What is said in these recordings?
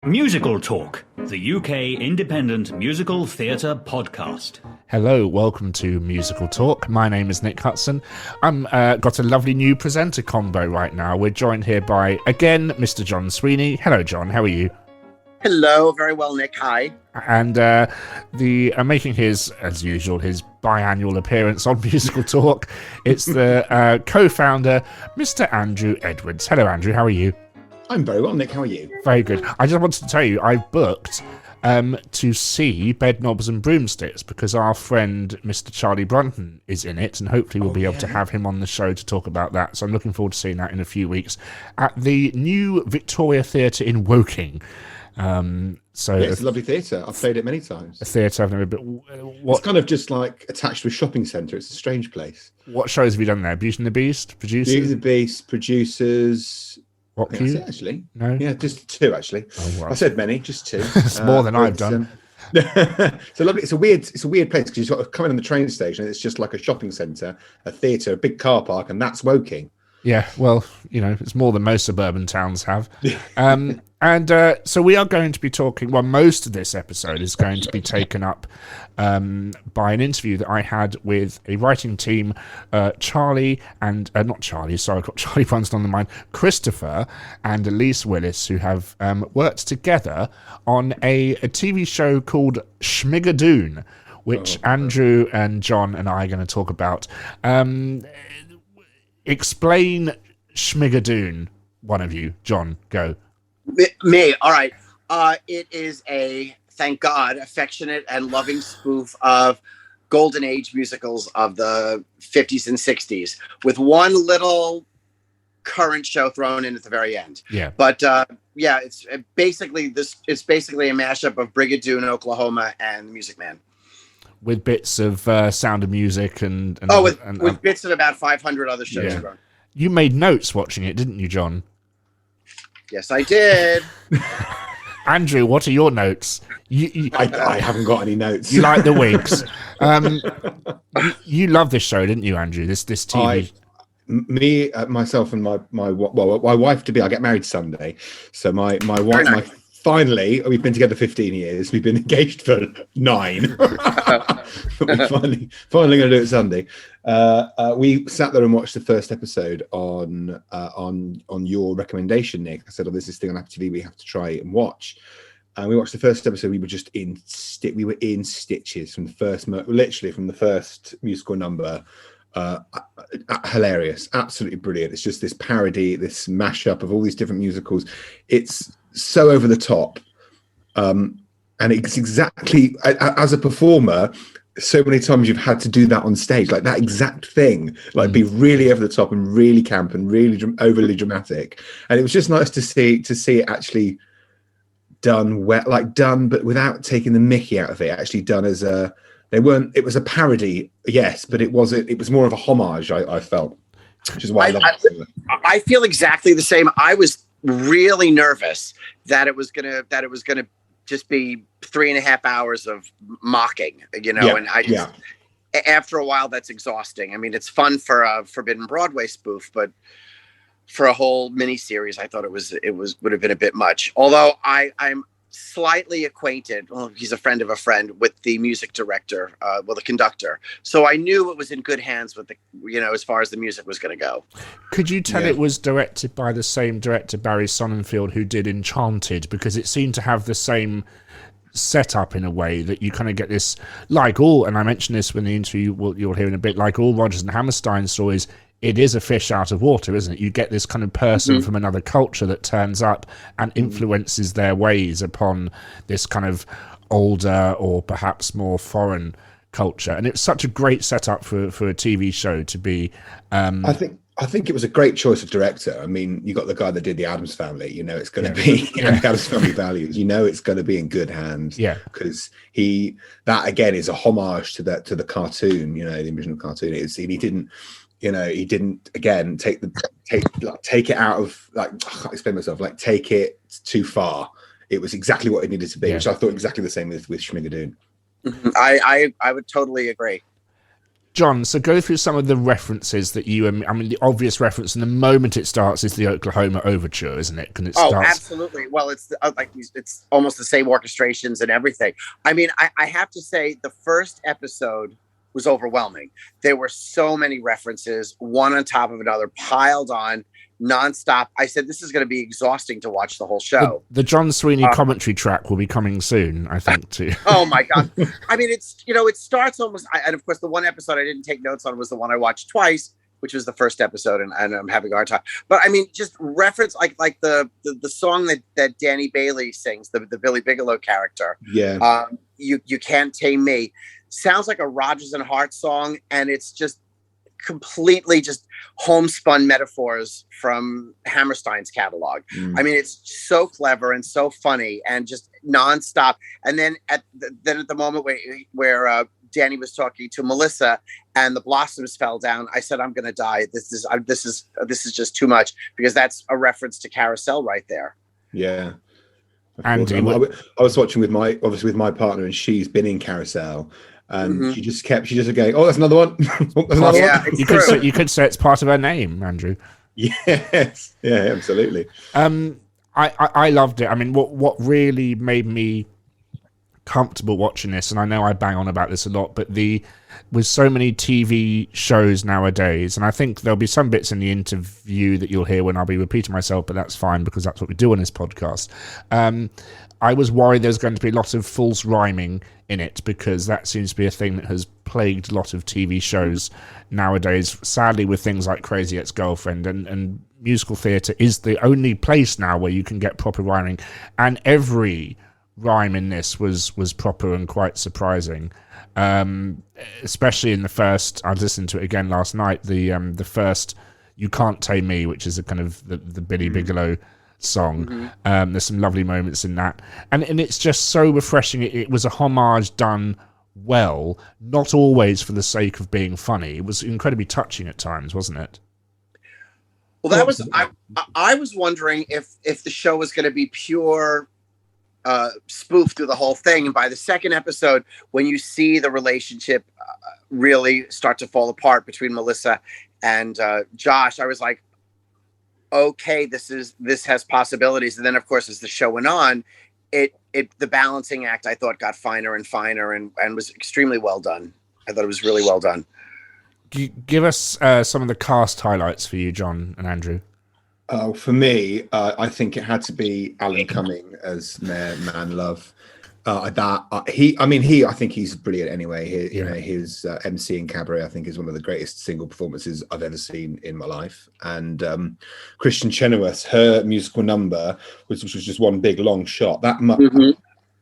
Musical Talk, the UK independent musical theatre podcast. Hello, welcome to Musical Talk. My name is Nick Hudson. I'm got a lovely new presenter combo right now. We're joined here by, again, Mr. John Sweeney. Hello, John. How are you? Hello. Very well, Nick. Hi. And making his, as usual, his biannual appearance on Musical Talk, it's the co-founder, Mr. Andrew Edwards. Hello, Andrew. How are you? I'm very well, Nick. How are you? Very good. I just wanted to tell you, I've booked to see Bedknobs and Broomsticks because our friend Mr. Charlie Brunton is in it, and hopefully we'll be able to have him on the show to talk about that. So I'm looking forward to seeing that in a few weeks at the new Victoria Theatre in Woking. It's a lovely theatre. I've played it many times. A theatre I've never been. It's kind of just like attached to a shopping centre. It's a strange place. What shows have you done there? Beauty and the Beast, producers. Beauty and the Beast, producers. What? That's it, actually. No. Yeah, just two actually. Oh, right. I said many, just two. It's more than I've done. It's a lovely. It's a weird place because you sort of come in on the train station and it's just like a shopping centre, a theatre, a big car park, and that's Woking. Yeah, well, you know, it's more than most suburban towns have. So we are going to be talking, well, most of this episode is going to be taken up by an interview that I had with a writing team, Charlie and, not Charlie, sorry, I've got Charlie Brunson on the mind, Christopher and Elyse Willis, who have worked together on a TV show called Schmigadoon, which Andrew and John and I are going to talk about. Explain Schmigadoon, one of you. John, go. Me. All right. It is a, thank God, affectionate and loving spoof of golden age musicals of the 50s and 60s with one little current show thrown in at the very end. Yeah. But it's basically a mashup of Brigadoon, Oklahoma, and The Music Man. With bits of Sound of Music and with bits of about 500 other shows. Yeah. You made notes watching it, didn't you, John? Yes, I did. Andrew, what are your notes? I haven't got any notes. You like the Wigs. You love this show, didn't you, Andrew? This TV. Myself and my wife to be. I get married Sunday, so my wife. Finally, we've been together 15 years. We've been engaged for 9. But we're finally going to do it Sunday. We sat there and watched the first episode on your recommendation, Nick. I said, "Oh, there's this thing on Apple TV we have to try and watch." And we watched the first episode. We were just in stitches from the first, literally from the first musical number. Hilarious, absolutely brilliant. It's just this parody, this mashup of all these different musicals. It's so over the top, and it's exactly, as a performer, so many times you've had to do that on stage, like that exact thing, like be really over the top and really camp and really overly dramatic. And it was just nice to see it actually done well, like done but without taking the mickey out of it, actually done as a, it was a parody, yes, but it was more of a homage, I felt, which is why I love it. I feel exactly the same. I was really nervous that it was gonna just be 3.5 hours of mocking, and after a while that's exhausting. I mean, it's fun for a Forbidden Broadway spoof, but for a whole mini series, I thought it would have been a bit much. Although I'm slightly acquainted, well, he's a friend of a friend, with the music director, the conductor. So I knew it was in good hands with as far as the music was going to go. Could you tell it was directed by the same director, Barry Sonnenfeld, who did Enchanted? Because it seemed to have the same setup in a way that you kind of get this, like all, and I mentioned this when the interview you'll hear in a bit, like all Rodgers and Hammerstein stories, it is a fish out of water, isn't it? You get this kind of person from another culture that turns up and influences their ways upon this kind of older or perhaps more foreign culture. And it's such a great setup for a TV show to be. I think it was a great choice of director. I mean, you got the guy that did the Addams Family. It's going to be the Addams Family values. It's going to be in good hands. Yeah, because that again is a homage to the cartoon. The original cartoon. He didn't again take it out of, like, I can't explain myself, like take it too far. It was exactly what it needed to be, which I thought exactly the same with Schmigadoon. I would totally agree. John, so go through some of the references that you... I mean, the obvious reference, and the moment it starts is the Oklahoma Overture, isn't it? Absolutely. Well, it's it's almost the same orchestrations and everything. I mean, I have to say the first episode was overwhelming. There were so many references, one on top of another, piled on, nonstop. I said, this is going to be exhausting to watch the whole show. The John Sweeney commentary track will be coming soon, I think, too. Oh my God. I mean, it starts almost, and of course the one episode I didn't take notes on was the one I watched twice, which was the first episode, and I'm having a hard time. But I mean, just reference like the song that Danny Bailey sings, the Billy Bigelow character. Yeah. You Can't Tame Me. Sounds like a Rodgers and Hart song, and it's just completely just homespun metaphors from Hammerstein's catalog. I mean, it's so clever and so funny and just nonstop. And then at the moment where Danny was talking to Melissa and the blossoms fell down, I said, I'm going to die. This is just too much, because that's a reference to Carousel right there. Yeah. And I was watching with my partner, and she's been in Carousel. And she just going, oh, that's another one. You could say it's part of her name, Andrew. Yes, yeah, absolutely. I loved it. I mean, what really made me comfortable watching this, and I know I bang on about this a lot, but with so many TV shows nowadays, and I think there'll be some bits in the interview that you'll hear when I'll be repeating myself, but that's fine, because that's what we do on this podcast. I was worried there's going to be lots of false rhyming in it, because that seems to be a thing that has plagued a lot of TV shows nowadays, sadly, with things like Crazy Ex-Girlfriend, and musical theatre is the only place now where you can get proper rhyming, and every rhyme in this was proper and quite surprising, especially in the first. I listened to it again last night, the first You Can't Tame Me, which is a kind of the Billy Bigelow song. There's some lovely moments in that, and it's just so refreshing. It was a homage done well, not always for the sake of being funny. It was incredibly touching at times, wasn't it? Well, that was I was wondering if the show was going to be pure spoof through the whole thing, and by the second episode, when you see the relationship really start to fall apart between Melissa and Josh, I was like, okay, this has possibilities. And then, of course, as the show went on, the balancing act, I thought, got finer and finer, and was extremely well done. I thought it was really well done. Give us some of the cast highlights for you, John and Andrew. For me, I think it had to be Alan Cumming as Mayor Manlove. I think he's brilliant anyway. His MC in Cabaret, I think, is one of the greatest single performances I've ever seen in my life. And Christian Chenoweth, her musical number, which was just one big long shot.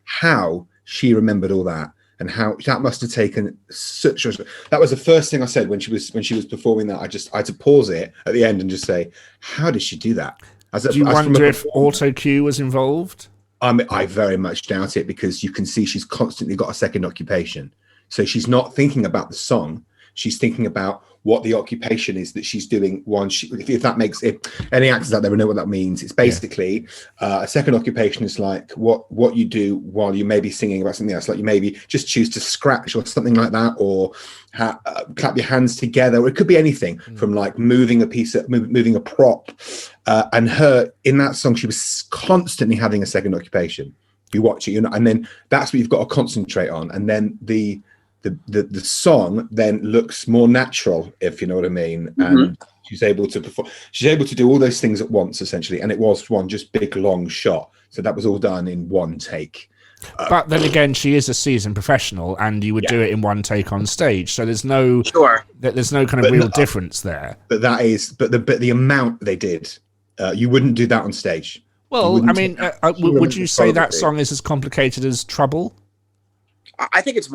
How she remembered all that, and how that must have taken such a. That was the first thing I said when she was performing that. I had to pause it at the end and just say, how did she do that? Do you wonder if auto cue was involved? I very much doubt it, because you can see she's constantly got a second occupation. So she's not thinking about the song. She's thinking about what the occupation is that she's doing. If that makes it, any actors out there will know what that means. It's basically a second occupation is like what you do while you may be singing about something else. Like you maybe just choose to scratch or something like that, or clap your hands together. Or it could be anything from like moving a prop. And her in that song, she was constantly having a second occupation. You watch it, and then that's what you've got to concentrate on. And then the song then looks more natural, if you know what I mean. And she's able to perform. She's able to do all those things at once, essentially. And it was one just big long shot. So that was all done in one take. But then again, she is a seasoned professional, and you would do it in one take on stage. So there's no there's no kind of real difference there. But the amount they did, you wouldn't do that on stage. Well, I mean, would you say that song is as complicated as Trouble? I think it's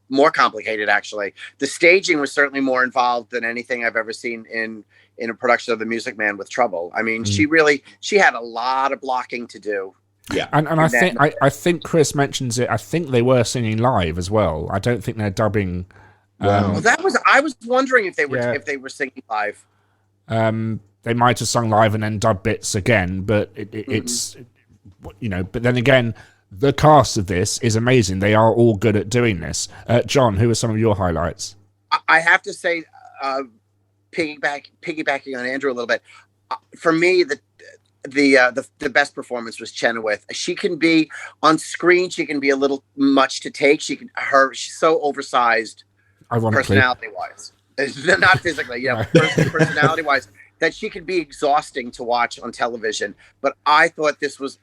more complicated, actually. The staging was certainly more involved than anything I've ever seen in a production of The Music Man with Trouble. I mean, she had a lot of blocking to do. Yeah, and I think Chris mentions it. I think they were singing live as well. I don't think they're dubbing. Well, I was wondering if they were singing live. They might have sung live and then dub bits again, but it's But then again, the cast of this is amazing. They are all good at doing this. John, who are some of your highlights? I have to say, piggybacking on Andrew a little bit, for me, the best performance was Chenoweth. She can be on screen. She can be a little much to take. She's so oversized, personality wise, not physically, personality wise, that she could be exhausting to watch on television. But I thought this was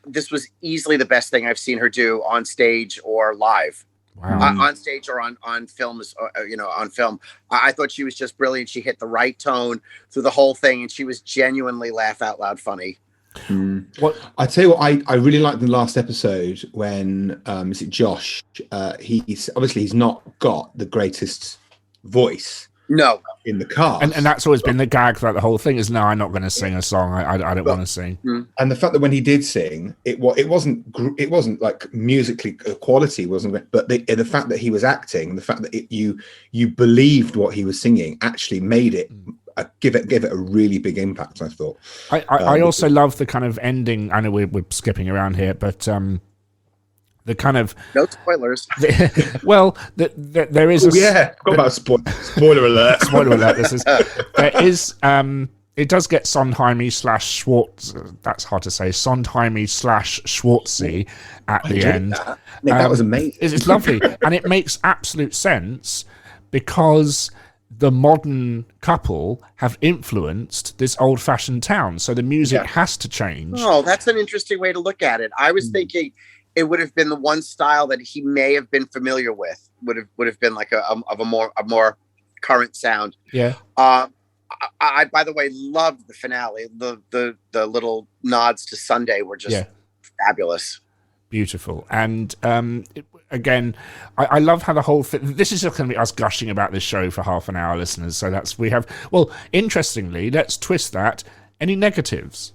easily the best thing I've seen her do on stage or live. Wow. On stage or on films, on film. I thought she was just brilliant. She hit the right tone through the whole thing, and she was genuinely laugh out loud funny. What I tell you what, I really liked the last episode when is it Josh? He's not got the greatest voice. No, in the cast, and that's always been the gag throughout the whole thing. Is no, I'm not going to sing a song. I don't want to sing. And the fact that when he did sing, it wasn't like musically quality wasn't, but the fact that he was acting, the fact that you believed what he was singing, actually made it. Give it a really big impact. I thought. I also love the kind of ending. I know we're skipping around here, but the kind of no spoilers. There is. Forgot about spoiler alert. Spoiler alert. There is. It does get Sondheimy / Schwartz. That's hard to say. Sondheimy / Schwartzy at the end. That was amazing. It's lovely, and it makes absolute sense because the modern couple have influenced this old-fashioned town, so the music has to change. Oh, that's an interesting way to look at it. I was thinking it would have been the one style that he may have been familiar with. Would have been like a more current sound. Yeah. I by the way loved the finale. The little nods to Sunday were just fabulous. Beautiful. And again, I love how the whole thing, this is just going to be us gushing about this show for half an hour, listeners. So interestingly, let's twist that. Any negatives?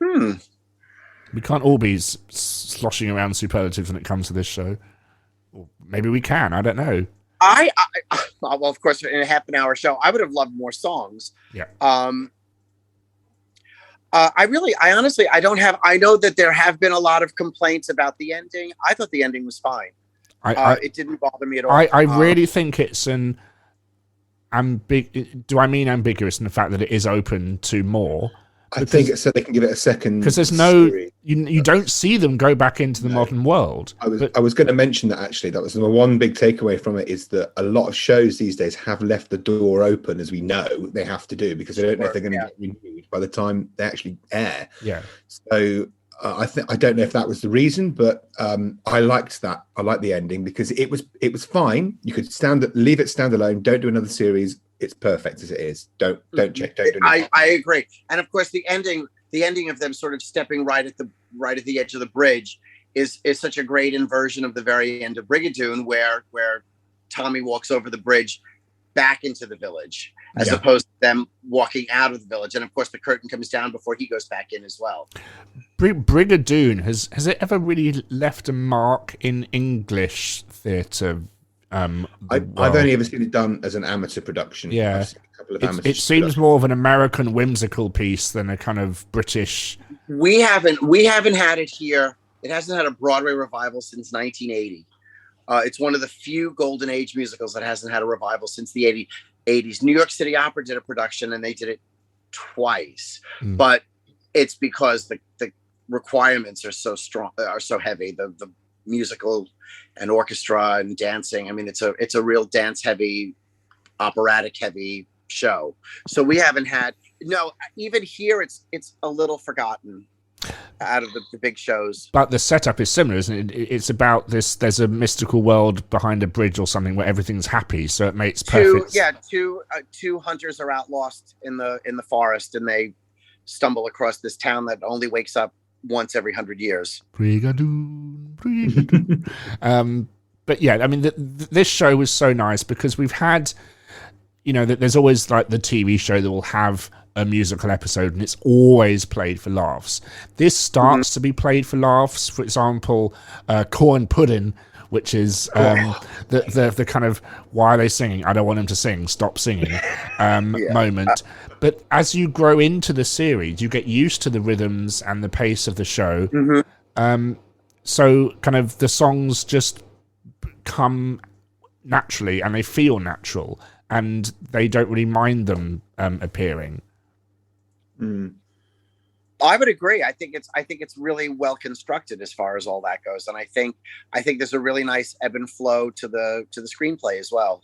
We can't all be sloshing around superlatives when it comes to this show. Or maybe we can. I don't know. Well, of course, in a half an hour show, I would have loved more songs. Yeah. I honestly, I know that there have been a lot of complaints about the ending. I thought the ending was fine. It didn't bother me at all. I really think it's do I mean ambiguous in the fact that it is open to more? I think it's so they can give it a second. Because there's no, you don't see them go back into the modern world. I was going to mention that actually. That was the one big takeaway from it, is that a lot of shows these days have left the door open, as we know they have to do, because they don't know if they're going to get renewed by the time they actually air. Yeah. So I don't know if that was the reason, but I liked that. I liked the ending because it was fine. You could leave it standalone. Don't do another series. It's perfect as it is. Don't check. Don't do anything. I agree. And of course, the ending of them sort of stepping right at the edge of the bridge is such a great inversion of the very end of Brigadoon, where Tommy walks over the bridge back into the village, as opposed to them walking out of the village. And of course, the curtain comes down before he goes back in as well. Brigadoon has it ever really left a mark in English theatre? I've only ever seen it done as an amateur production. Yeah, I've seen a couple of amateur it seems more of an American whimsical piece than a kind of British. We haven't had it here. It hasn't had a Broadway revival since 1980. It's one of the few golden age musicals that hasn't had a revival since the 80s. New York City Opera did a production, and they did it twice, but it's because the requirements are so strong, are so heavy. The musical and orchestra and dancing. I mean, it's a real dance heavy, operatic heavy show. So we haven't had, even here it's a little forgotten out of the big shows. But the setup is similar, isn't it? It's about this, there's a mystical world behind a bridge or something where everything's happy. So it makes perfect. Two hunters are out lost in the forest, and they stumble across this town that only wakes up once every 100 years. Brigadoon. But yeah, I mean, this show was so nice because we've had, there's always like the TV show that will have a musical episode and it's always played for laughs. This starts to be played for laughs. For example, Corn Pudding, which is the kind of, why are they singing? I don't want them to sing. Stop singing moment. But as you grow into the series, you get used to the rhythms and the pace of the show. So kind of the songs just come naturally and they feel natural, and they don't really mind them appearing. I would agree. I think it's really well constructed as far as all that goes, and I think there's a really nice ebb and flow to the screenplay as well.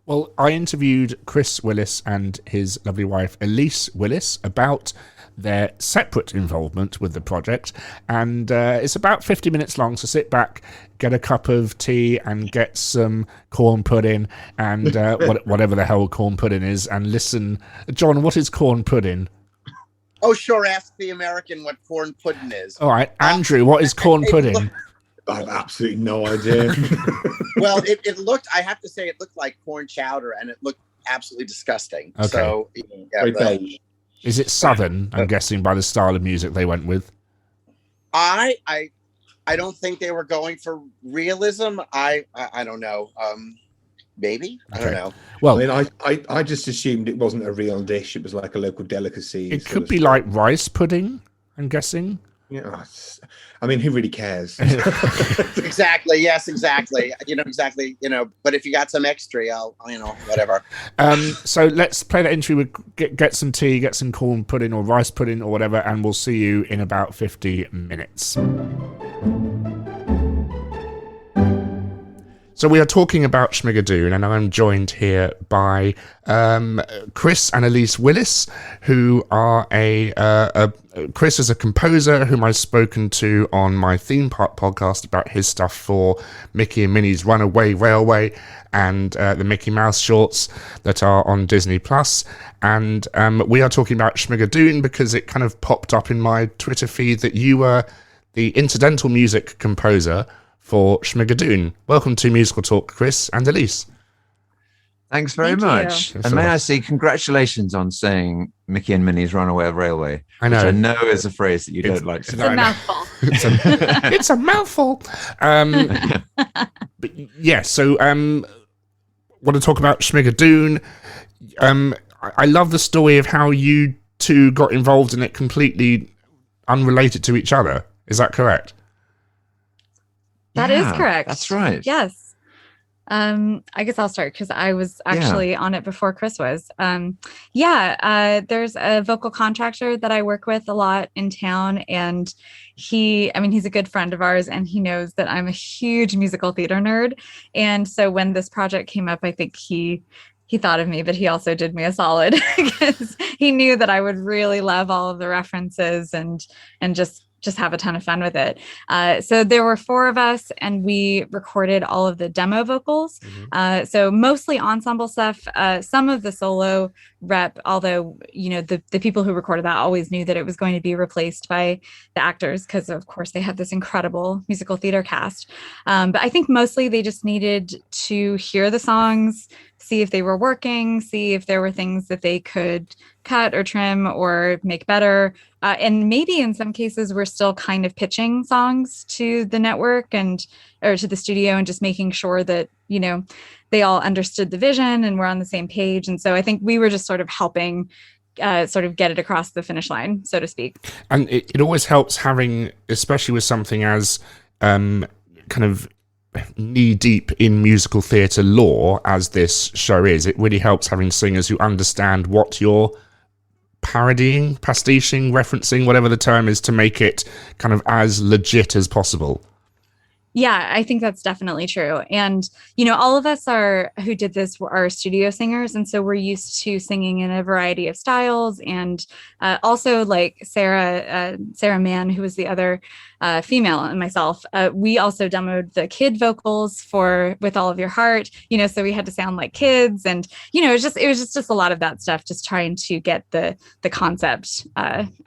Well, I interviewed Chris Willis and his lovely wife Elyse Willis about their separate involvement with the project, and it's about 50 minutes long, so sit back, get a cup of tea and get some corn pudding and whatever the hell corn pudding is, and listen. John, what is corn pudding? Oh, sure, ask the American what corn pudding is. All right, Andrew, what is corn pudding? I have absolutely no idea. Well, it looked, I have to say, it looked like corn chowder, and it looked absolutely disgusting. Okay. So, yeah, is it Southern, I'm guessing, by the style of music they went with? I don't think they were going for realism. I don't know. Maybe. I don't know. Well, I mean, I just assumed it wasn't a real dish. It was like a local delicacy. It could be like rice pudding, I'm guessing. Yeah, I mean, who really cares? Exactly. Yes, exactly. Exactly. But if you got some extra, I'll whatever. So let's play that interview. Get some tea, get some corn pudding or rice pudding or whatever, and we'll see you in about 50 minutes. So we are talking about Schmigadoon, and I'm joined here by Chris and Elyse Willis, who are Chris is a composer whom I've spoken to on my theme park podcast about his stuff for Mickey and Minnie's Runaway Railway and the Mickey Mouse shorts that are on Disney Plus. And we are talking about Schmigadoon because it kind of popped up in my Twitter feed that you were the incidental music composer for Schmigadoon. Welcome to Musical Talk, Chris and Elyse. Thanks very much. And may I say congratulations on saying Mickey and Minnie's Runaway Railway. I know. Which I know is a phrase that you don't like. It's a mouthful. It's a mouthful. But yeah, so want to talk about Schmigadoon. I love the story of how you two got involved in it completely unrelated to each other. Is that correct? That is correct. That's right. Yes. I guess I'll start because I was actually on it before Chris was. There's a vocal contractor that I work with a lot in town, and he's a good friend of ours, and he knows that I'm a huge musical theater nerd. And so when this project came up, I think he thought of me, but he also did me a solid because he knew that I would really love all of the references and just have a ton of fun with it. So there were 4 of us, and we recorded all of the demo vocals. Mm-hmm. So mostly ensemble stuff, some of the solo rep, although, the people who recorded that always knew that it was going to be replaced by the actors because, of course, they had this incredible musical theater cast. But I think mostly they just needed to hear the songs, see if they were working, see if there were things that they could cut or trim or make better. And maybe in some cases, we're still kind of pitching songs to the network or to the studio and just making sure that, they all understood the vision and we're on the same page. And so I think we were just sort of helping sort of get it across the finish line, so to speak. And it always helps having, especially with something as kind of knee deep in musical theatre lore as this show is, it really helps having singers who understand what you're parodying, pastiching, referencing, whatever the term is, to make it kind of as legit as possible. Yeah, I think that's definitely true. And, all of us who did this are studio singers. And so we're used to singing in a variety of styles. And also like Sarah Mann, who was the other female, and myself, we also demoed the kid vocals with All of Your Heart, so we had to sound like kids. And, it was just a lot of that stuff, just trying to get the concept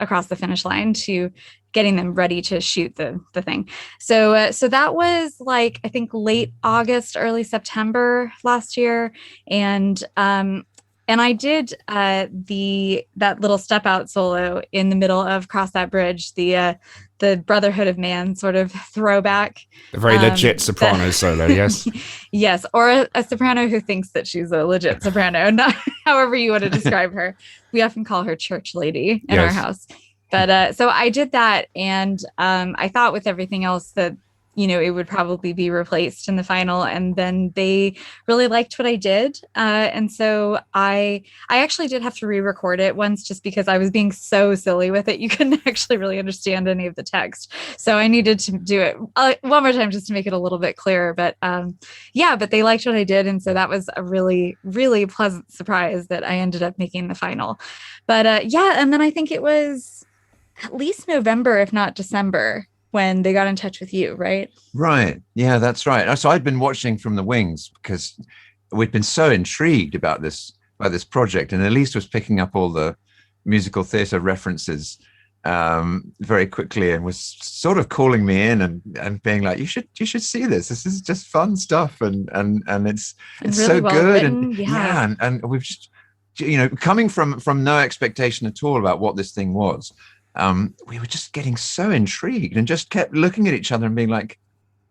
across the finish line to getting them ready to shoot the thing. So that was like, I think late August, early September last year. And I did that little step out solo in the middle of Cross That Bridge, the Brotherhood of Man sort of throwback. A very legit soprano solo, yes. Yes, or a soprano who thinks that she's a legit soprano, not however you want to describe her. We often call her church lady in our house. But so I did that, and I thought with everything else that it would probably be replaced in the final. And then they really liked what I did. And so I actually did have to re-record it once just because I was being so silly with it. You couldn't actually really understand any of the text. So I needed to do it one more time just to make it a little bit clearer. But but they liked what I did. And so that was a really, really pleasant surprise that I ended up making the final. But and then I think it was at least November, if not December, when they got in touch with you, right? Right. Yeah, that's right. So I'd been watching from the wings because we'd been so intrigued about this project, and Elyse was picking up all the musical theatre references very quickly, and was sort of calling me in and being like, you should see this. This is just fun stuff, and it's really so well good, written. And we've just coming from no expectation at all about what this thing was. We were just getting so intrigued and just kept looking at each other and being like,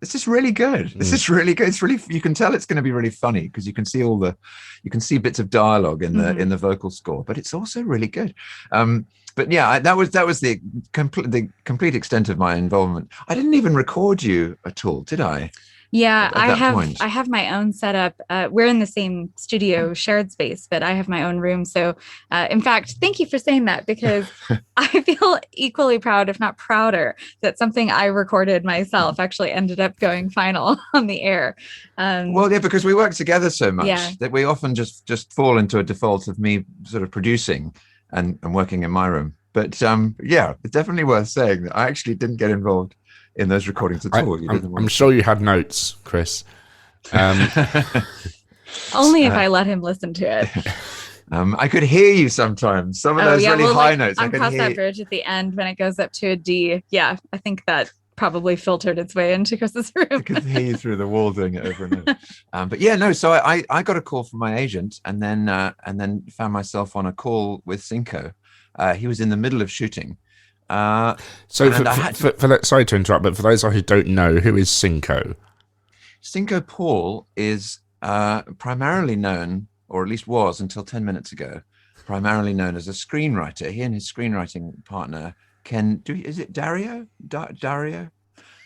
this is really good. This is really good. It's really, you can tell it's going to be really funny because you can see bits of dialogue in the vocal score, but it's also really good. But yeah, that was the complete extent of my involvement. I didn't even record you at all, did I? Yeah, I have my own setup. We're in the same studio shared space, but I have my own room. So in fact, thank you for saying that, because I feel equally proud, if not prouder, that something I recorded myself actually ended up going final on the air. Well, yeah, because we work together so much that we often just fall into a default of me sort of producing and working in my room. But it's definitely worth saying that I actually didn't get involved in those recordings at all. I'm sure you had notes, Chris. Only if I let him listen to it. I could hear you sometimes. Some of those really high notes. I cross that bridge at the end when it goes up to a D. Yeah, I think that probably filtered its way into Chris's room. I could hear you through the wall doing it over and over. So I got a call from my agent, and then found myself on a call with Cinco. He was in the middle of shooting. Sorry to interrupt, but for those who don't know, who is Cinco? Cinco Paul is primarily known, or at least was until 10 minutes ago, primarily known as a screenwriter. He and his screenwriting partner, is it Dario? Dario?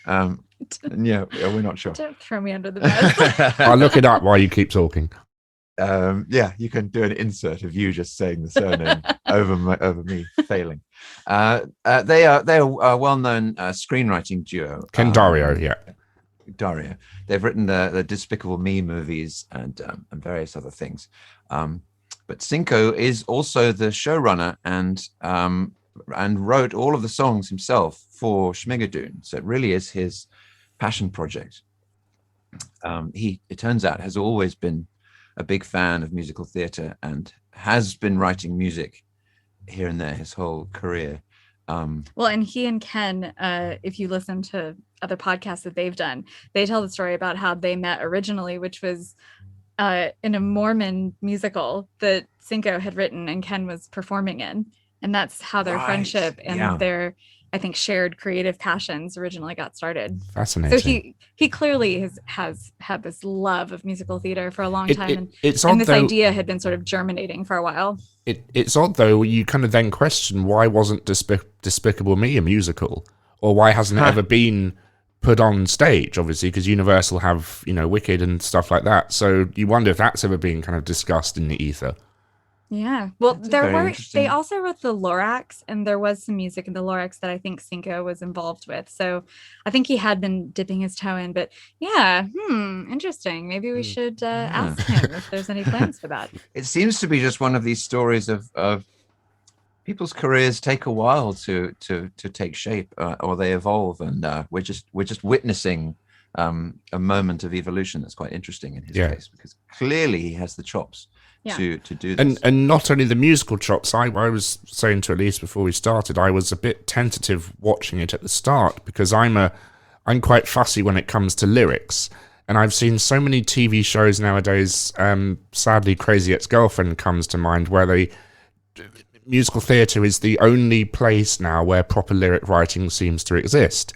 Yeah, we're not sure. Don't throw me under the bus. I'll look it up while you keep talking. You can do an insert of you just saying the surname over me failing. They are a well-known screenwriting duo. Ken Dario, yeah. Dario. They've written the Despicable Me movies and various other things. But Cinco is also the showrunner and wrote all of the songs himself for Schmigadoon. So it really is his passion project. It turns out, has always been a big fan of musical theatre and has been writing music here and there his whole career. Well, and he and Ken, if you listen to other podcasts that they've done, they tell the story about how they met originally, which was in a Mormon musical that Cinco had written and Ken was performing in. And that's how their friendship and their, I think, shared creative passions originally got started. Fascinating. So he clearly has had this love of musical theater for a long time. And this idea had been sort of germinating for a while. It's odd, though, you kind of then question, why wasn't Despicable Me a musical? Or why hasn't it ever been put on stage, obviously, because Universal have, Wicked and stuff like that. So you wonder if that's ever been kind of discussed in the ether. Yeah. Well, they also wrote the Lorax, and there was some music in the Lorax that I think Cinco was involved with. So I think he had been dipping his toe in, but interesting. Maybe we should ask him if there's any plans for that. It seems to be just one of these stories of people's careers take a while to take shape, or they evolve. And we're just witnessing a moment of evolution that's quite interesting in his case, because clearly he has the chops. To do this. And not only the musical chops, I was saying to Elyse before we started, I was a bit tentative watching it at the start because I'm quite fussy when it comes to lyrics. And I've seen so many TV shows nowadays, sadly Crazy Ex-Girlfriend comes to mind, where musical theatre is the only place now where proper lyric writing seems to exist.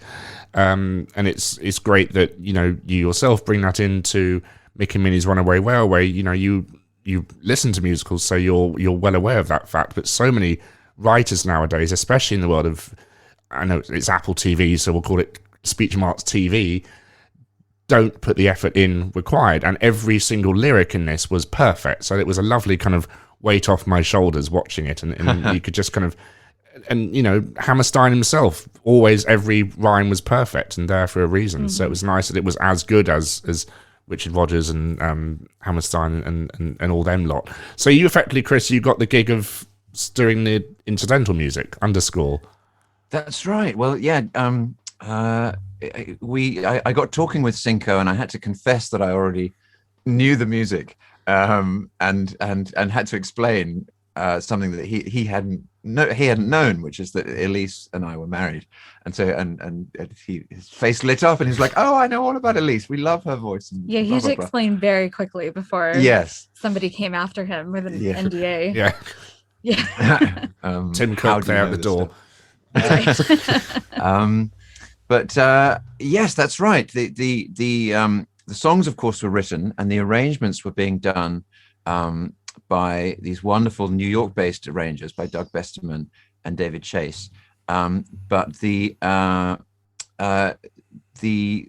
And it's great that, you yourself bring that into Mickey and Minnie's Runaway Railway. You listen to musicals, so you're well aware of that fact. But so many writers nowadays, especially in the world of, I know it's Apple TV, so we'll call it speech marks TV don't put the effort in required, and every single lyric in this was perfect. So it was a lovely kind of weight off my shoulders watching it, and you could just kind of, and you know, Hammerstein himself, always every rhyme was perfect and there for a reason. So it was nice that it was as good as Richard Rodgers and Hammerstein and all them lot. So you effectively, Chris, you got the gig of doing the incidental music, underscore. That's right. Well, yeah. I got talking with Cinco, and I had to confess that I already knew the music, and had to explain something that he hadn't known, which is that Elyse and I were married, and so and his face lit up, and he's like, "Oh, I know all about Elyse. We love her voice." And yeah, he had to explain very quickly before somebody came after him with an NDA. Yeah. Tim Cook there at the door. But yes, that's right. The songs, of course, were written, and the arrangements were being done by these wonderful New York-based arrangers, by Doug Besterman and David Chase. But the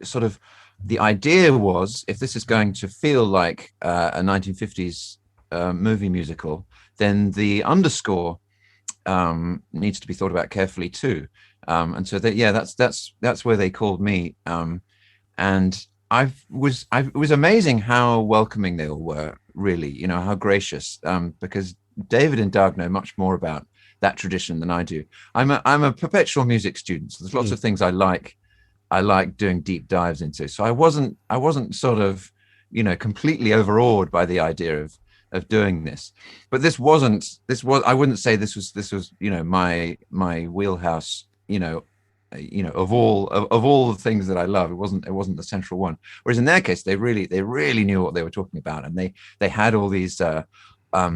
sort of the idea was, if this is going to feel like a 1950s movie musical, then the underscore needs to be thought about carefully too. And so that's where they called me. And it was amazing how welcoming they all were, really, you know, how gracious, because David and Doug know much more about that tradition than I do. I'm a perpetual music student, so there's lots of things I like doing deep dives into. So I wasn't sort of, you know, completely overawed by the idea of doing this. But this was I wouldn't say this was, you know, my wheelhouse, you know, of all the things that I love, it wasn't the central one. Whereas in their case, they really knew what they were talking about, and they had all these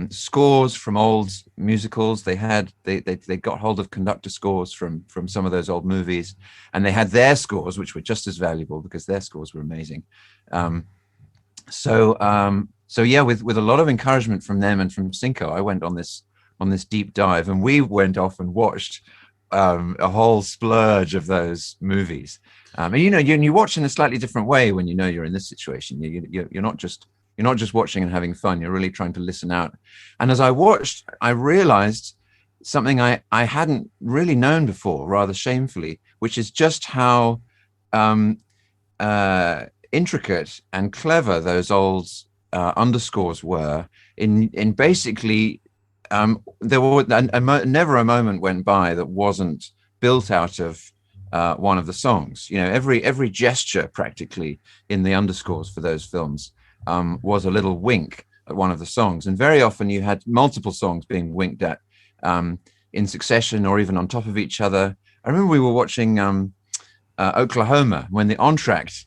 scores from old musicals. They got hold of conductor scores from some of those old movies, and they had their scores, which were just as valuable because their scores were amazing. So yeah, with a lot of encouragement from them and from Cinco, I went on this deep dive, and we went off and watched a whole splurge of those movies. And you know, you watch in a slightly different way when you know you're in this situation. You're not just watching and having fun. You're really trying to listen out. And as I watched, I realized something I hadn't really known before, rather shamefully, which is just how intricate and clever those old underscores were in basically. There were never a moment went by that wasn't built out of one of the songs. You know, every gesture practically in the underscores for those films was a little wink at one of the songs, and very often you had multiple songs being winked at in succession or even on top of each other. I remember we were watching Oklahoma, when the entr'acte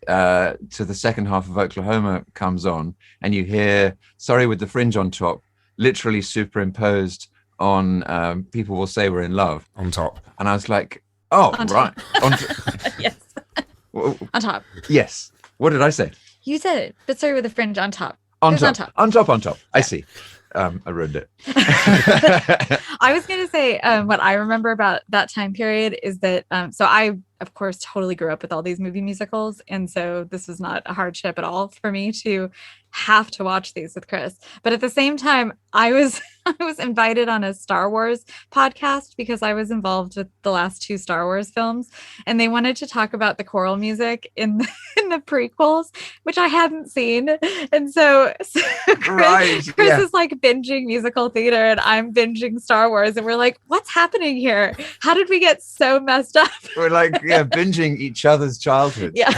to the second half of Oklahoma comes on, and you hear "Sorry" with the fringe on top, literally superimposed on "People Will Say We're in Love" on top. And I was like, oh, on right. Yes. On top. Yes. What did I say? You said it, but sorry, with a fringe on top. On top. On top. I see. I ruined it. I was going to say what I remember about that time period is that, so I, of course, totally grew up with all these movie musicals. And so this was not a hardship at all for me to have to watch these with Chris. But at the same time, I was invited on a Star Wars podcast because I was involved with the last 2 Star Wars films, and they wanted to talk about the choral music in the prequels, which I hadn't seen. And so Chris is like binging musical theater, and I'm binging Star Wars, and we're like, what's happening here? How did we get so messed up? We're like, binging each other's childhood. Yeah.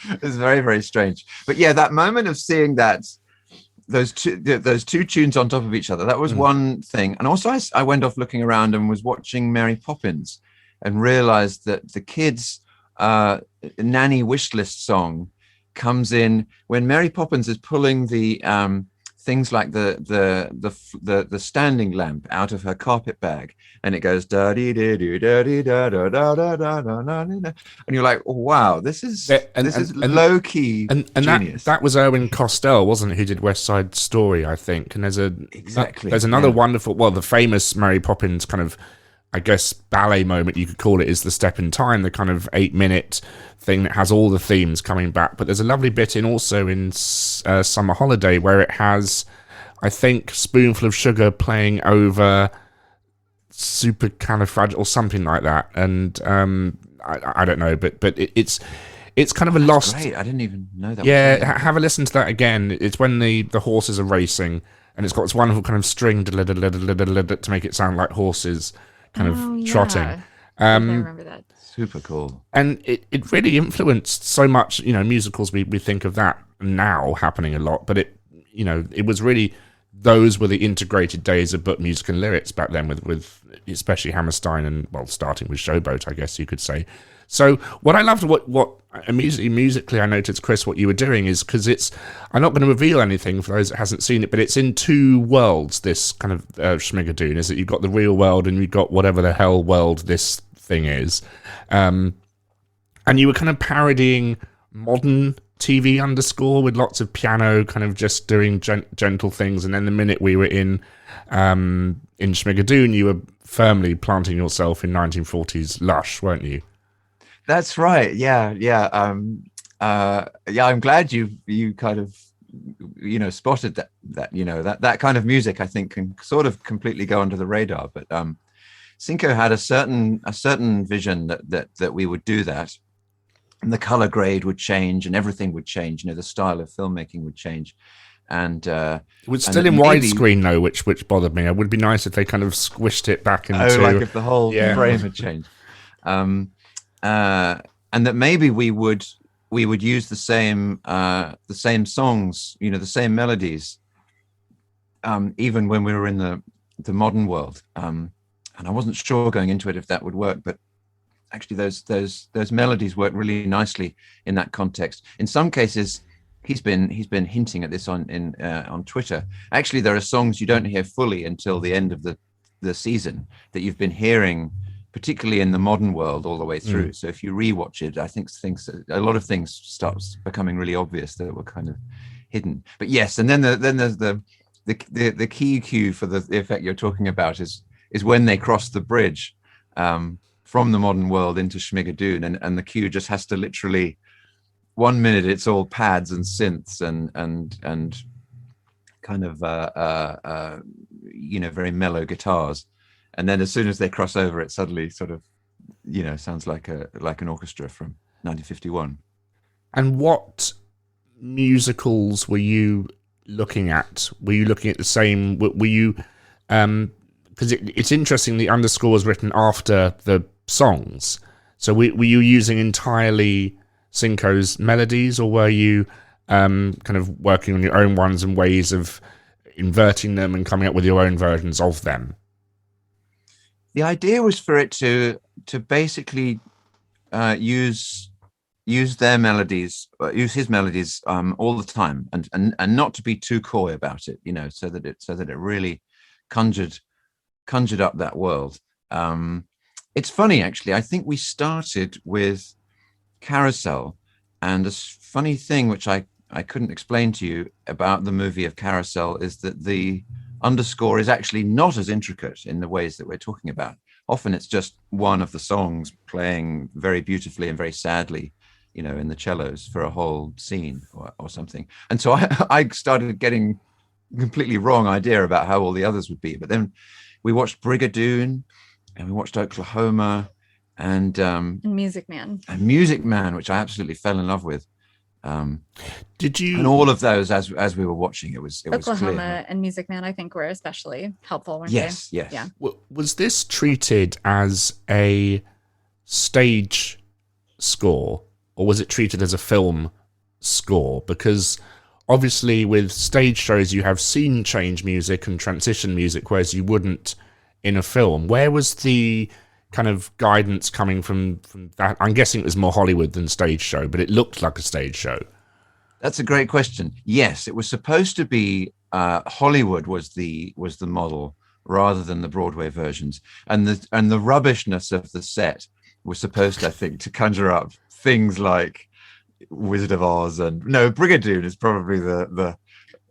It's very, very strange. But yeah, that moment of seeing those two tunes on top of each other, that was one thing. And also I went off looking around and was watching Mary Poppins and realized that the kids' nanny wish list song comes in when Mary Poppins is pulling the things like the standing lamp out of her carpet bag, and it goes da dee da dee da dee da da da da da da da, and you're like, oh, wow, this is low key and genius. That was Erwin Costell, wasn't it, who did West Side Story, I think. And there's another wonderful, the famous Mary Poppins kind of I guess, ballet moment, you could call it, is the Step in Time, the kind of 8-minute thing that has all the themes coming back. But there's a lovely bit also in Summer Holiday where it has, I think, Spoonful of Sugar playing over Supercalifragil or something like that. And I don't know, but it's kind of a lost. Great, I didn't even know that. Yeah, have a listen to that again. It's when the horses are racing, and it's got this wonderful kind of string to make it sound like horses kind of trotting. I remember that. Super cool. And it really influenced so much, musicals, we think of that now happening a lot, but it was really, those were the integrated days of book music and lyrics back then with especially Hammerstein and, well, starting with Showboat, I guess you could say. So what I loved, what immediately musically I noticed, Chris, what you were doing is, because I'm not going to reveal anything for those that hasn't seen it, but it's in two worlds, this kind of Schmigadoon, is that you've got the real world and you've got whatever the hell world this thing is. And you were kind of parodying modern TV underscore with lots of piano, kind of just doing gentle things. And then the minute we were in Schmigadoon, you were firmly planting yourself in 1940s lush, weren't you? That's right. Yeah. I'm glad you kind of, spotted that kind of music, I think, can sort of completely go under the radar. But Cinco had a certain vision that we would do that, and the color grade would change and everything would change. The style of filmmaking would change. And it was still in widescreen though, which bothered me. It would be nice if they kind of squished it back into, like if the whole frame had changed. And that maybe we would use the same songs, the same melodies, even when we were in the modern world. And I wasn't sure going into it if that would work, but actually those melodies work really nicely in that context. In some cases, he's been hinting at this on Twitter. Actually, there are songs you don't hear fully until the end of the season that you've been hearing, particularly in the modern world, all the way through. So if you rewatch it, I think a lot of things starts becoming really obvious that were kind of hidden. But yes, and then there's the key cue for the effect you're talking about is when they cross the bridge from the modern world into Schmigadoon, and the cue just has to literally, 1 minute it's all pads and synths and kind of very mellow guitars. And then as soon as they cross over, it suddenly sort of, sounds like an orchestra from 1951. And what musicals were you looking at? Were you looking at the same? Were you? Because it's interesting. The underscore was written after the songs. So were you using entirely Cinco's melodies, or were you kind of working on your own ones and ways of inverting them and coming up with your own versions of them? The idea was for it to basically use their melodies, use his melodies all the time, and not to be too coy about it, so that it really conjured up that world. It's funny, actually. I think we started with Carousel, and a funny thing which I couldn't explain to you about the movie of Carousel is that the underscore is actually not as intricate in the ways that we're talking about. Often it's just one of the songs playing very beautifully and very sadly, in the cellos for a whole scene or something. And so I started getting a completely wrong idea about how all the others would be. But then we watched Brigadoon, and we watched Oklahoma, and Music Man. And Music Man, which I absolutely fell in love with. Did you? And all of those, as we were watching, it was Oklahoma clear. and Music Man, I think, were especially helpful, weren't yes, they? Yes. Yeah. Was this treated as a stage score, or was it treated as a film score? Because obviously with stage shows you have scene change music and transition music, whereas you wouldn't in a film. Where was the kind of guidance coming from that? I'm guessing it was more Hollywood than stage show, but it looked like a stage show. That's a great question. Yes, it was supposed to be Hollywood was the model rather than the Broadway versions, and the rubbishness of the set was supposed, I think, to conjure up things like Wizard of Oz, and no, Brigadoon is probably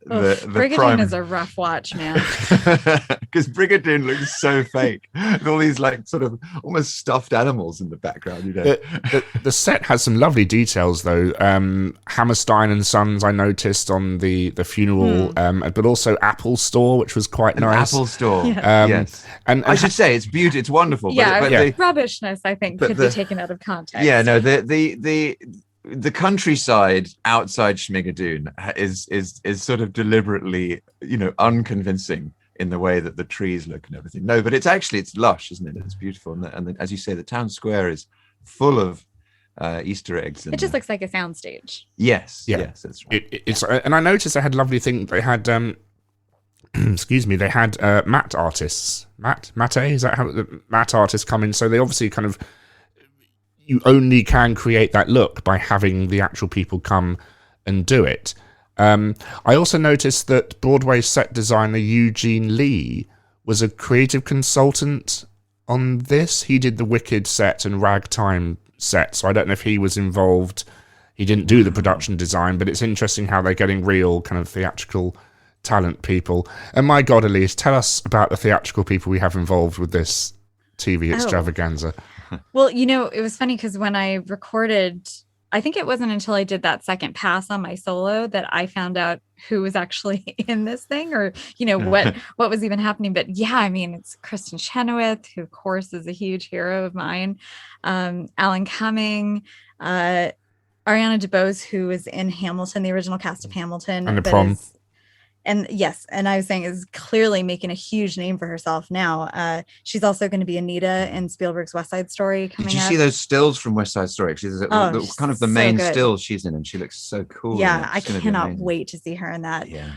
Brigadoon is a rough watch, man. Because Brigadoon looks so fake with all these like sort of almost stuffed animals in the background. You know, the set has some lovely details though. Hammerstein and Sons, I noticed on the funeral, but also Apple Store, which was quite nice. Apple Store, yes. And I should say it's beautiful. It's wonderful. Yeah, the rubbishness I think could be taken out of context. Yeah, no, the countryside outside Schmigadoon is sort of deliberately, unconvincing in the way that the trees look and everything. No, but it's lush, isn't it? It's beautiful, and as you say, the town square is full of Easter eggs. It just looks like a soundstage. Yes, that's right. And I noticed they had lovely thing. They had excuse me. They had matte artists. Matte is that how the matte artists come in? So they obviously kind of. You only can create that look by having the actual people come and do it. I also noticed that Broadway set designer Eugene Lee was a creative consultant on this. He did the Wicked set and Ragtime set, so I don't know if he was involved. He didn't do the production design, but it's interesting how they're getting real kind of theatrical talent people. And my God, Elyse, tell us about the theatrical people we have involved with this TV extravaganza. Well, it was funny because when I recorded, I think it wasn't until I did that second pass on my solo that I found out who was actually in this thing or, what was even happening. But yeah, I mean, it's Kristen Chenoweth, who of course is a huge hero of mine. Alan Cumming, Ariana DeBose, who was in Hamilton, the original cast of Hamilton. And The Prom. And yes, and I was saying is clearly making a huge name for herself now. She's also going to be Anita in Spielberg's West Side Story coming up. Did you see those stills from West Side Story? She's kind of the main still she's in, and she looks so cool. Yeah, I cannot wait to see her in that. Yeah.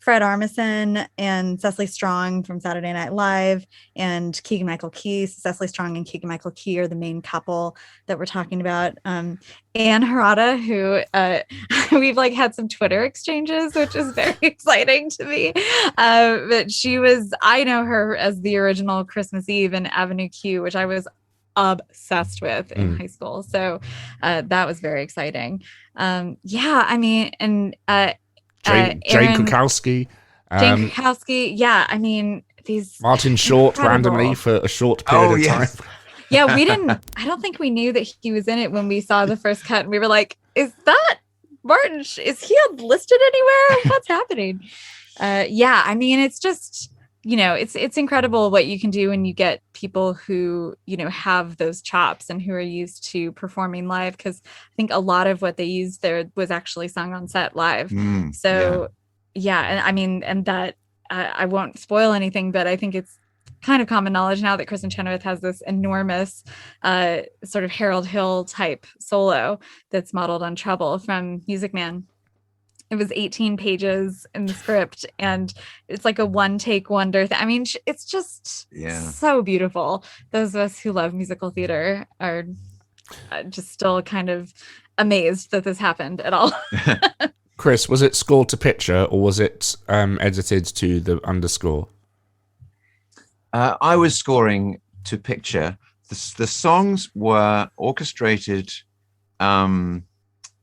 Fred Armisen and Cecily Strong from Saturday Night Live and Keegan-Michael Key. So Cecily Strong and Keegan-Michael Key are the main couple that we're talking about. Anne Harada, who we've had some Twitter exchanges, which is very exciting to me. But I know her as the original Christmas Eve in Avenue Q, which I was obsessed with in high school. So that was very exciting. Jane Krakowski. Jane Krakowski. Yeah, I mean, these Martin Short randomly for a short period of time. Yeah, I don't think we knew that he was in it when we saw the first cut, and we were like, is that Martin? Is he listed anywhere? What's happening? I mean, it's just, it's incredible what you can do when you get people who, have those chops and who are used to performing live. Because I think a lot of what they used there was actually sung on set live. And I mean, and that I won't spoil anything, but I think it's kind of common knowledge now that Kristen Chenoweth has this enormous sort of Harold Hill type solo that's modeled on Trouble from Music Man. It was 18 pages in the script, and it's like a one-take wonder. I mean, it's just so beautiful. Those of us who love musical theater are just still kind of amazed that this happened at all. Chris, was it scored to picture or was it edited to the underscore? I was scoring to picture. The songs were orchestrated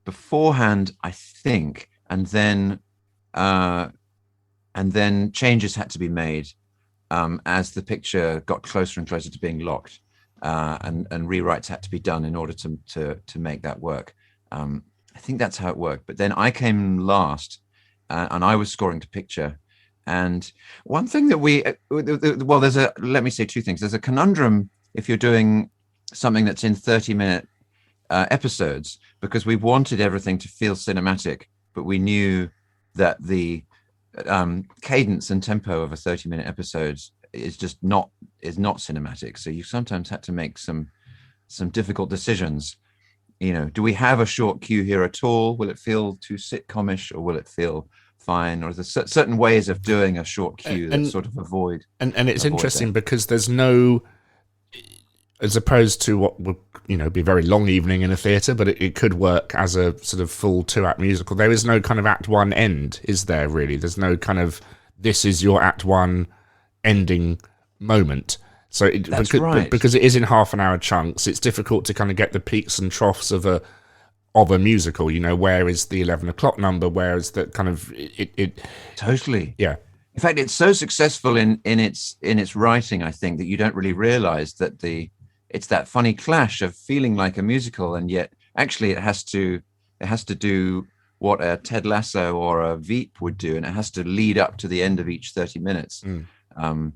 beforehand, I think. And then changes had to be made as the picture got closer and closer to being locked, and rewrites had to be done in order to make that work. I think that's how it worked. But then I came last, and I was scoring to picture. And one thing that let me say two things. There's a conundrum if you're doing something that's in 30-minute episodes, because we wanted everything to feel cinematic. But we knew that the cadence and tempo of a 30-minute episode is not cinematic. So you sometimes had to make some difficult decisions. Do we have a short cue here at all? Will it feel too sitcomish, or will it feel fine? Or there's certain ways of doing a short cue that sort of avoid. And it's interesting because there's no, as opposed to what would be a very long evening in a theatre, but it could work as a sort of full 2-act musical. There is no kind of act one end, is there really? There's no kind of, this is your act one ending moment. So because it is in half an hour chunks, it's difficult to kind of get the peaks and troughs of of a musical. You know, where is the 11 o'clock number? Where is the kind of it Totally. Yeah. In fact, it's so successful in its writing, I think, that you don't really realize that it's that funny clash of feeling like a musical, and yet actually it has to do what a Ted Lasso or a Veep would do, and it has to lead up to the end of each 30 minutes. And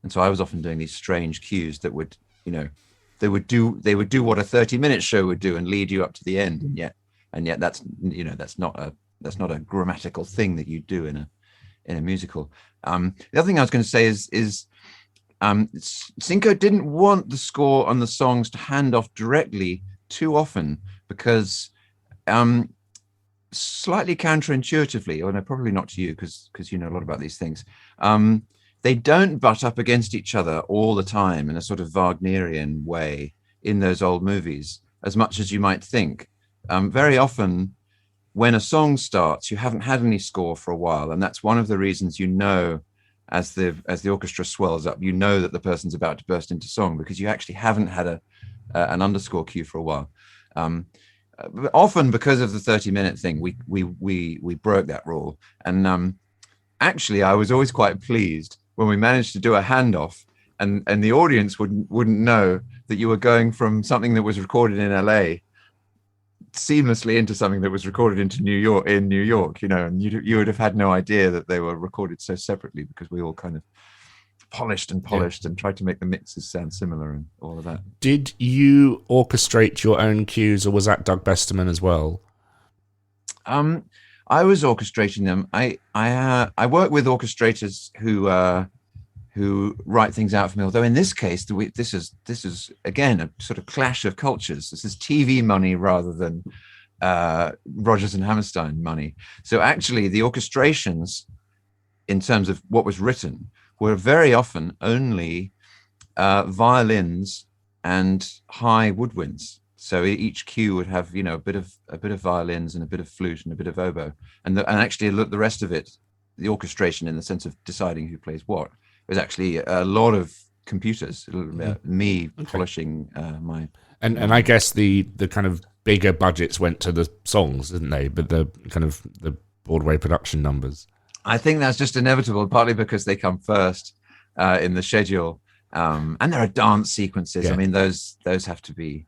so I was often doing these strange cues that would, you know, they would do what a 30-minute show would do and lead you up to the end, and yet that's, you know, that's not a grammatical thing that you do in a musical. The other thing I was going to say is Cinco didn't want the score on the songs to hand off directly too often, because slightly counterintuitively, or no, probably not to you, because you know a lot about these things, they don't butt up against each other all the time in a sort of Wagnerian way in those old movies, as much as you might think. Very often, when a song starts, you haven't had any score for a while, and that's one of the reasons, you know, as the orchestra swells up, you know that the person's about to burst into song, because you actually haven't had an underscore cue for a while. Often because of the 30-minute thing, we broke that rule, and actually, I was always quite pleased when we managed to do a handoff, and the audience wouldn't know that you were going from something that was recorded in LA seamlessly into something that was recorded in New York, you know, and you would have had no idea that they were recorded so separately, because we all kind of polished and tried to make the mixes sound similar and all of that. Did you orchestrate your own cues, or was that Doug Besterman as well? I was orchestrating them. I work with orchestrators who write things out for me. Although in this case, this is again a sort of clash of cultures. This is TV money rather than Rodgers and Hammerstein money. So actually, the orchestrations, in terms of what was written, were very often only violins and high woodwinds. So each cue would have, you know, a bit of violins and a bit of flute and a bit of oboe, and actually the rest of it, the orchestration in the sense of deciding who plays what, was actually a lot of computers. Me polishing my. And I guess the kind of bigger budgets went to the songs, didn't they? But the kind of the Broadway production numbers. I think that's just inevitable, partly because they come first in the schedule. And there are dance sequences. I mean, those have to be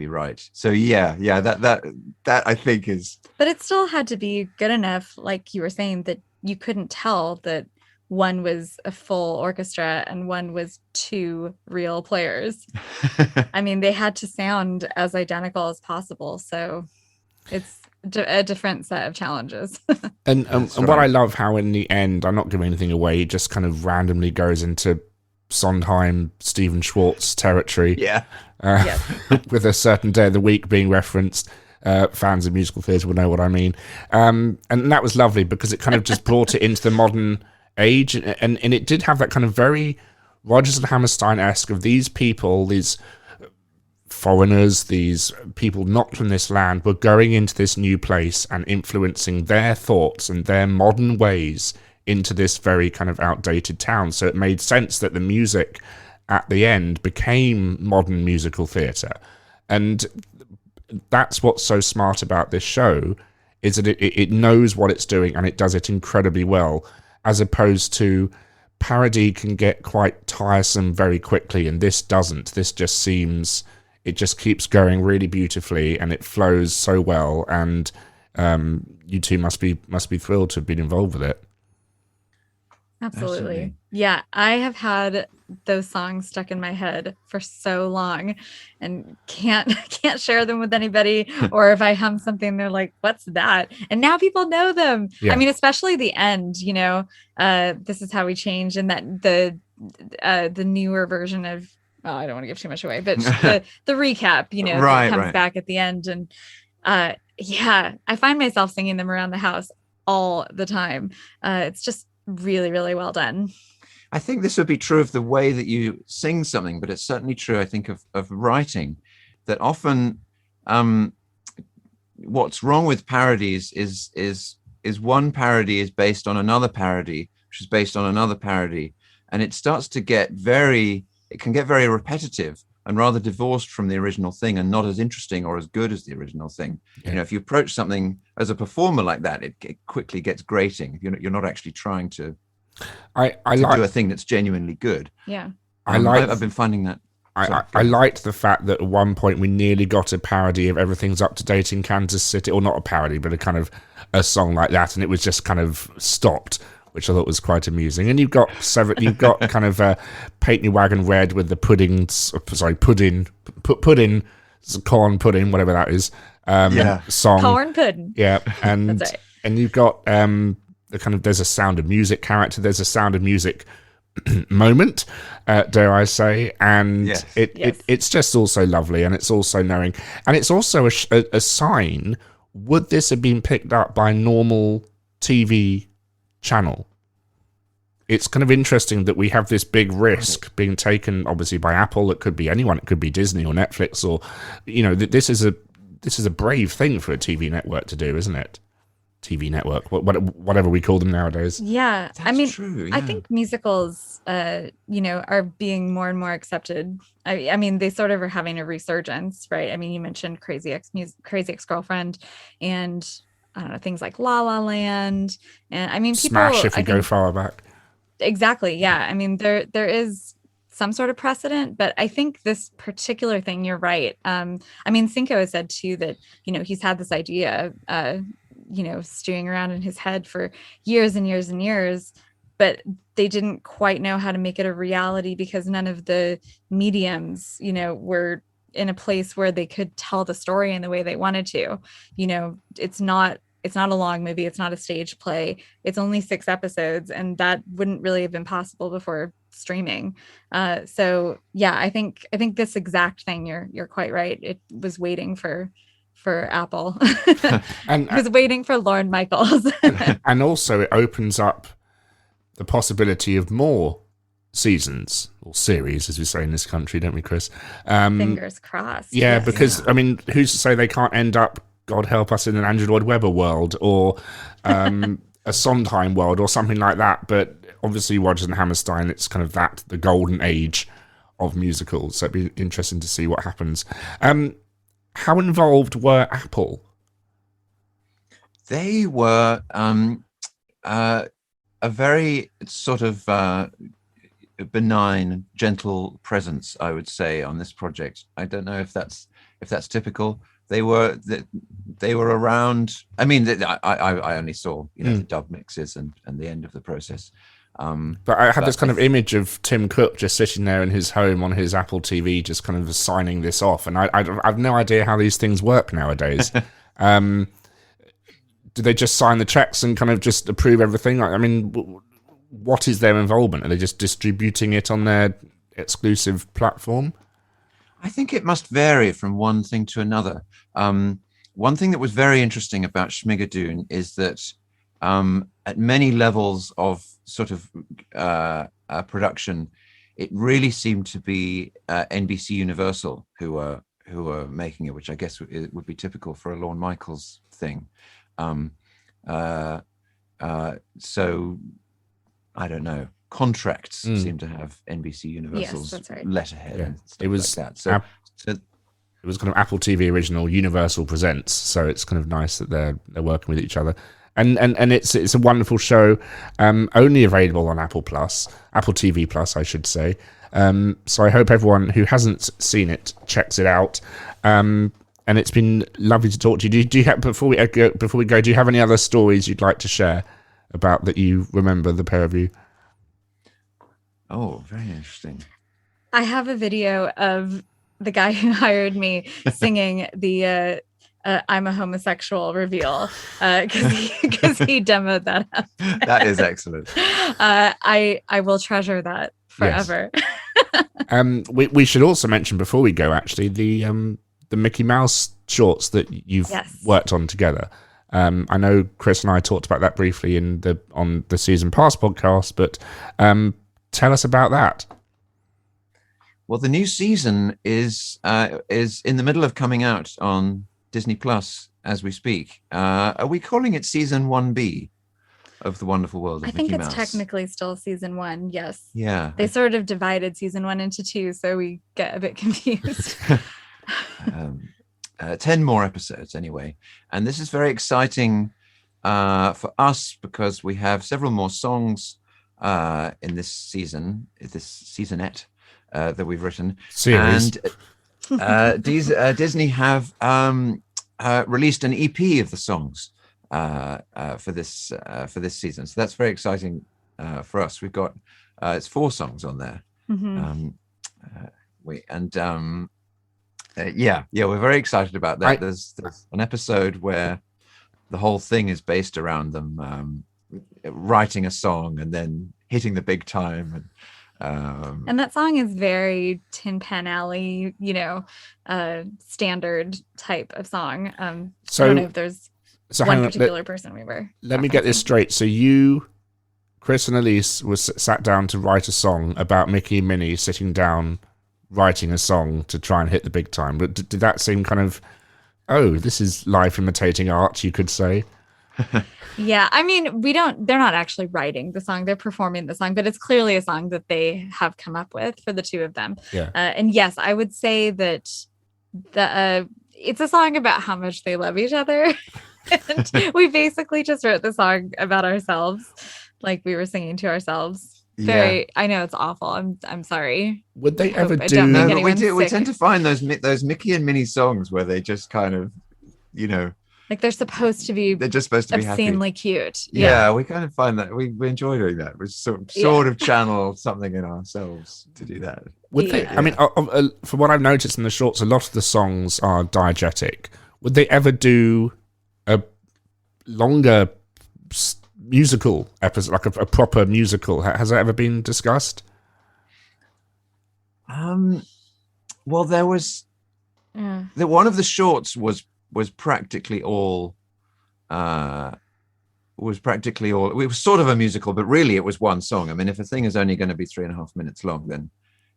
right. So that I think is. But it still had to be good enough, like you were saying, that you couldn't tell that one was a full orchestra and one was two real players. I mean, they had to sound as identical as possible. So it's a different set of challenges. and what I love, how in the end, I'm not giving anything away, he just kind of randomly goes into Sondheim, Stephen Schwartz territory. With a certain day of the week being referenced. Fans of musical theatre will know what I mean. And that was lovely, because it kind of just brought it into the modern age, and it did have that kind of very Rodgers and Hammerstein-esque of these people, these foreigners, these people not from this land, were going into this new place and influencing their thoughts and their modern ways into this very kind of outdated town. So it made sense that the music at the end became modern musical theatre. And that's what's so smart about this show, is that it knows what it's doing, and it does it incredibly well, as opposed to parody can get quite tiresome very quickly, and this doesn't. This just seems, it just keeps going really beautifully, and it flows so well, and you two must be thrilled to have been involved with it. Absolutely. Yeah, I have had those songs stuck in my head for so long and can't share them with anybody, or if I hum something, they're like, what's that? And now people know them. I mean, especially the end, you know, this is how we change, and that the newer version of, I don't want to give too much away, but the recap, you know, that comes back at the end. And I find myself singing them around the house all the time. It's just really, really well done. I think this would be true of the way that you sing something, but it's certainly true, I think, of writing, that often what's wrong with parodies is one parody is based on another parody, which is based on another parody, and it starts to get it can get very repetitive and rather divorced from the original thing and not as interesting or as good as the original thing. You know, if you approach something as a performer like that, it quickly gets grating. You're not actually trying to do a thing that's genuinely good. Yeah. I've been finding that. I liked the fact that at one point we nearly got a parody of Everything's Up to Date in Kansas City, or not a parody, but a kind of a song like that, and it was just kind of stopped, which I thought was quite amusing. And you've got kind of Paint Your Wagon Red with the pudding, corn pudding, whatever that is, song. Corn pudding. Yeah, and That's right. and you've got there's a Sound of Music character, there's a Sound of Music moment, dare I say, and it's just also lovely, and it's also knowing, and it's also a sign. Would this have been picked up by a normal TV channel? It's kind of interesting that we have this big risk being taken, obviously by Apple. It could be anyone. It could be Disney or Netflix, or this is a brave thing for a TV network to do, isn't it? TV network, whatever we call them nowadays. Yeah, That's true, yeah. I think musicals, are being more and more accepted. I mean, they sort of are having a resurgence, right? I mean, you mentioned Crazy Ex-Girlfriend, and I don't know, things like La La Land, and I mean, Smash, if you go far back. Exactly, yeah. I mean, there is some sort of precedent, but I think this particular thing, you're right. I mean, Cinco has said too that he's had this idea, stewing around in his head for years and years and years, but they didn't quite know how to make it a reality because none of the mediums, were in a place where they could tell the story in the way they wanted to. It's not a long movie. It's not a stage play. It's only 6 episodes, and that wouldn't really have been possible before streaming. So yeah, I think this exact thing, you're quite right. It was waiting for Apple. And was waiting for Lorne Michaels. And also it opens up the possibility of more seasons, or series, as we say in this country, don't we, Chris? Fingers crossed. Yeah, yes. because I mean, who's to say they can't end up, God help us, in an Andrew Lloyd Webber world, or a Sondheim world, or something like that. But obviously Rodgers and Hammerstein, it's kind of the golden age of musicals, so it'd be interesting to see what happens. How involved were Apple? They were a very sort of benign, gentle presence, I would say, on this project. I don't know if that's typical. They were around. I mean, I only saw the dub mixes and the end of the process. But I had this kind of image of Tim Cook just sitting there in his home on his Apple TV, just kind of signing this off. And I've no idea how these things work nowadays. Do they just sign the checks and kind of just approve everything? I mean, what is their involvement? Are they just distributing it on their exclusive platform? I think it must vary from one thing to another. One thing that was very interesting about Schmigadoon is that at many levels of sort of production, it really seemed to be NBC Universal who were making it, which I guess would be typical for a Lorne Michaels thing. So I don't know. Contracts seem to have NBC Universal's letterhead and stuff like that. So it was kind of Apple TV original, Universal presents. So it's kind of nice that they're working with each other. And it's a wonderful show, only available on Apple TV Plus, I should say. So I hope everyone who hasn't seen it checks it out. And it's been lovely to talk to you. Do you have, before we go, do you have any other stories you'd like to share about that you remember, the pair of you? Oh, very interesting. I have a video of the guy who hired me singing the I'm a homosexual reveal because he demoed that up. That is excellent. I will treasure that forever. Yes. We should also mention before we go, actually, the Mickey Mouse shorts that you've worked on together. I know Chris and I talked about that briefly on the Season Pass podcast, but tell us about that. Well, the new season is in the middle of coming out on Disney Plus as we speak. Are we calling it season 1B? of the wonderful world of I think Mickey it's Mouse. technically still season 1. Yes. Yeah. They sort of divided season 1 into 2, so we get a bit confused. 10 more episodes anyway. And this is very exciting for us because we have several more songs in this season, this seasonette that we've written. Series. And Disney have released an EP of the songs for this season. So that's very exciting for us. We've got it's 4 songs on there. Mm-hmm. We're very excited about that. There's an episode where the whole thing is based around them writing a song and then hitting the big time. And that song is very Tin Pan Alley, standard type of song. I don't know if there's one particular person we were. Let me get this straight. So you, Chris and Elyse, was sat down to write a song about Mickey and Minnie sitting down writing a song to try and hit the big time. But did that seem kind of, this is life imitating art, you could say? Yeah, I mean, they're not actually writing the song, they're performing the song, but it's clearly a song that they have come up with for the two of them. Yeah. And yes, I would say that it's a song about how much they love each other. And we basically just wrote the song about ourselves, like we were singing to ourselves. I know it's awful. I'm sorry. Would they ever do? No, but we do. We tend to find those Mickey and Minnie songs where they just kind of, like they're supposed to be. They're just supposed to be obscenely happy. Cute. Yeah, we kind of find that we enjoy doing that. We sort of channel something in ourselves to do that. Would they? I mean, from what I've noticed in the shorts, a lot of the songs are diegetic. Would they ever do a longer musical episode, like a proper musical? Has that ever been discussed? Well, there was one of the shorts was practically all it was sort of a musical, but really it was one song. I mean, if a thing is only going to be 3.5 minutes long, then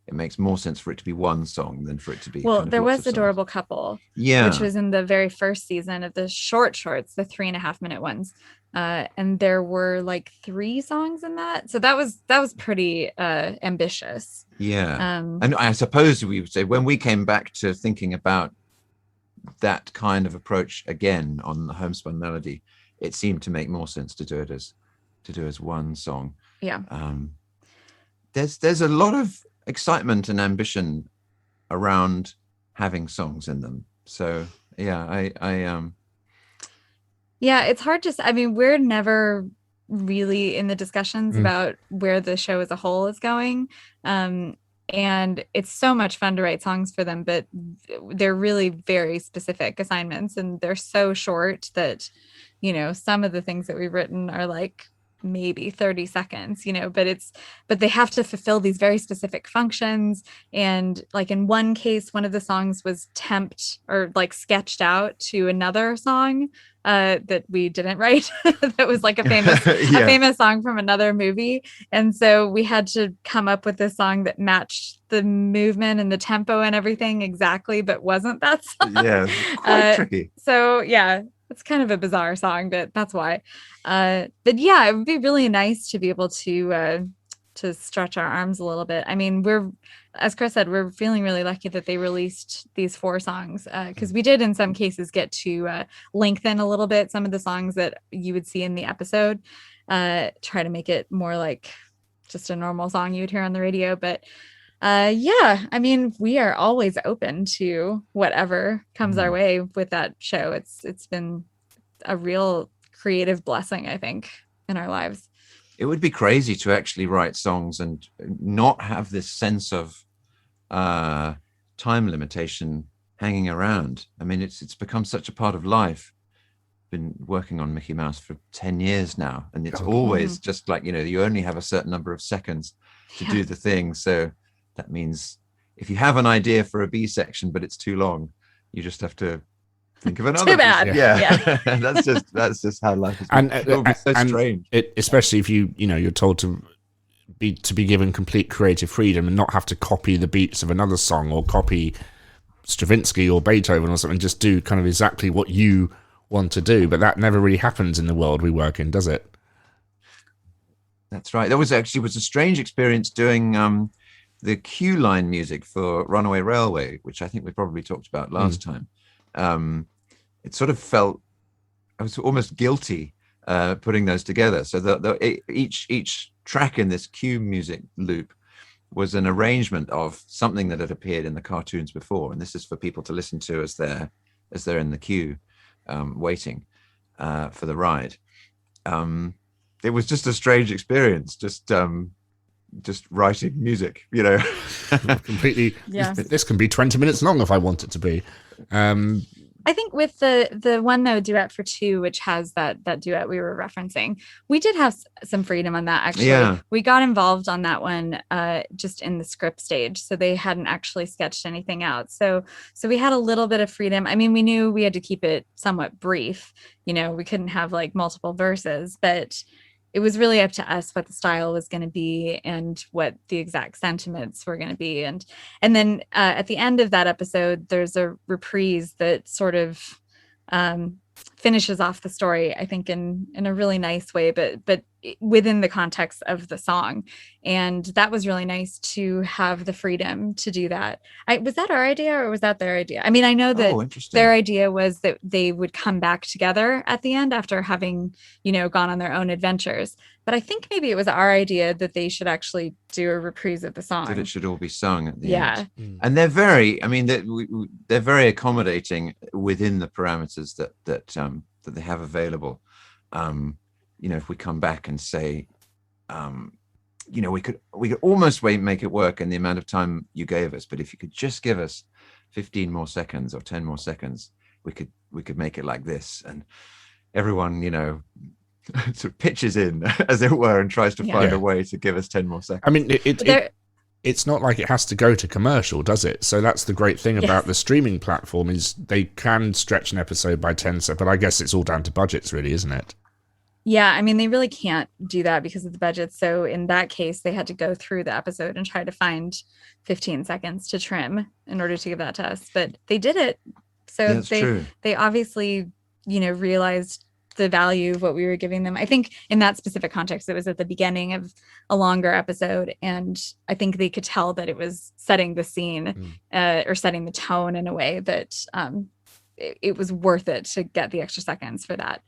it makes more sense for it to be one song than for it to be. Well, there was Adorable Couple, which was in the very first season of the shorts, the 3.5 minute ones. And there were like 3 songs in that. So that was pretty ambitious. Yeah. And I suppose we would say when we came back to thinking about that kind of approach again on the Homespun Melody, it seemed to make more sense to do it as one song. Yeah. There's a lot of excitement and ambition around having songs in them. So yeah, yeah, it's hard to. I mean, we're never really in the discussions about where the show as a whole is going. And it's so much fun to write songs for them, but they're really very specific assignments and they're so short that, some of the things that we've written are like maybe 30 seconds, but they have to fulfill these very specific functions. And like in one case, one of the songs was temped or like sketched out to another song that we didn't write. That was like a famous song from another movie. And so we had to come up with a song that matched the movement and the tempo and everything exactly, but wasn't that song. Yeah, quite tricky. So yeah, it's kind of a bizarre song, but that's why. But yeah, it would be really nice to be able to stretch our arms a little bit. I mean, as Chris said, we're feeling really lucky that they released these 4 songs because we did in some cases get to lengthen a little bit some of the songs that you would see in the episode, try to make it more like just a normal song you would hear on the radio. But yeah, I mean, we are always open to whatever comes our way with that show. It's been a real creative blessing, I think, in our lives. It would be crazy to actually write songs and not have this sense of time limitation hanging around. I mean, it's become such a part of life. Been working on Mickey Mouse for 10 years now, and it's always just like, you only have a certain number of seconds to do the thing. So that means if you have an idea for a B section, but it's too long, you just have to think of another. Too bad. Yeah. that's just how life is. And it would be so strange. Especially if you're told to be given complete creative freedom and not have to copy the beats of another song or copy Stravinsky or Beethoven or something, just do kind of exactly what you want to do. But that never really happens in the world we work in, does it? That's right. That was a strange experience doing the cue line music for Runaway Railway, which I think we probably talked about last time. It sort of felt, I was almost guilty putting those together. So each track in this cue music loop was an arrangement of something that had appeared in the cartoons before, and this is for people to listen to as they're in the queue, waiting for the ride. It was just a strange experience, just writing music, Completely. Yeah. This can be 20 minutes long if I want it to be. I think with the one though, Duet for Two, which has that duet we were referencing, we did have some freedom on that. Actually, Yeah. We got involved on that one just in the script stage, so they hadn't actually sketched anything out. So we had a little bit of freedom. I mean, we knew we had to keep it somewhat brief. We couldn't have like multiple verses, but it was really up to us what the style was going to be and what the exact sentiments were going to be. And then at the end of that episode, there's a reprise that sort of finishes off the story, I think in a really nice way, but within the context of the song. And that was really nice to have the freedom to do that. Was that our idea or was that their idea? I mean, I know that their idea was that they would come back together at the end after having, gone on their own adventures. But I think maybe it was our idea that they should actually do a reprise of the song. That it should all be sung at the end. Yeah. And they're they're very accommodating within the parameters that they have available. If we come back and say, we could almost make it work in the amount of time you gave us, but if you could just give us 15 more seconds or 10 more seconds, we could make it like this. And everyone, sort of pitches in, as it were, and tries to find a way to give us 10 more seconds. I mean, it's not like it has to go to commercial, does it? So that's the great thing about the streaming platform is they can stretch an episode by 10 seconds, but I guess it's all down to budgets, really, isn't it? Yeah, I mean, they really can't do that because of the budget. So in that case, they had to go through the episode and try to find 15 seconds to trim in order to give that to us. But they did it. So they obviously, realized the value of what we were giving them. I think in that specific context, it was at the beginning of a longer episode. And I think they could tell that it was setting the scene or setting the tone in a way that it was worth it to get the extra seconds for that.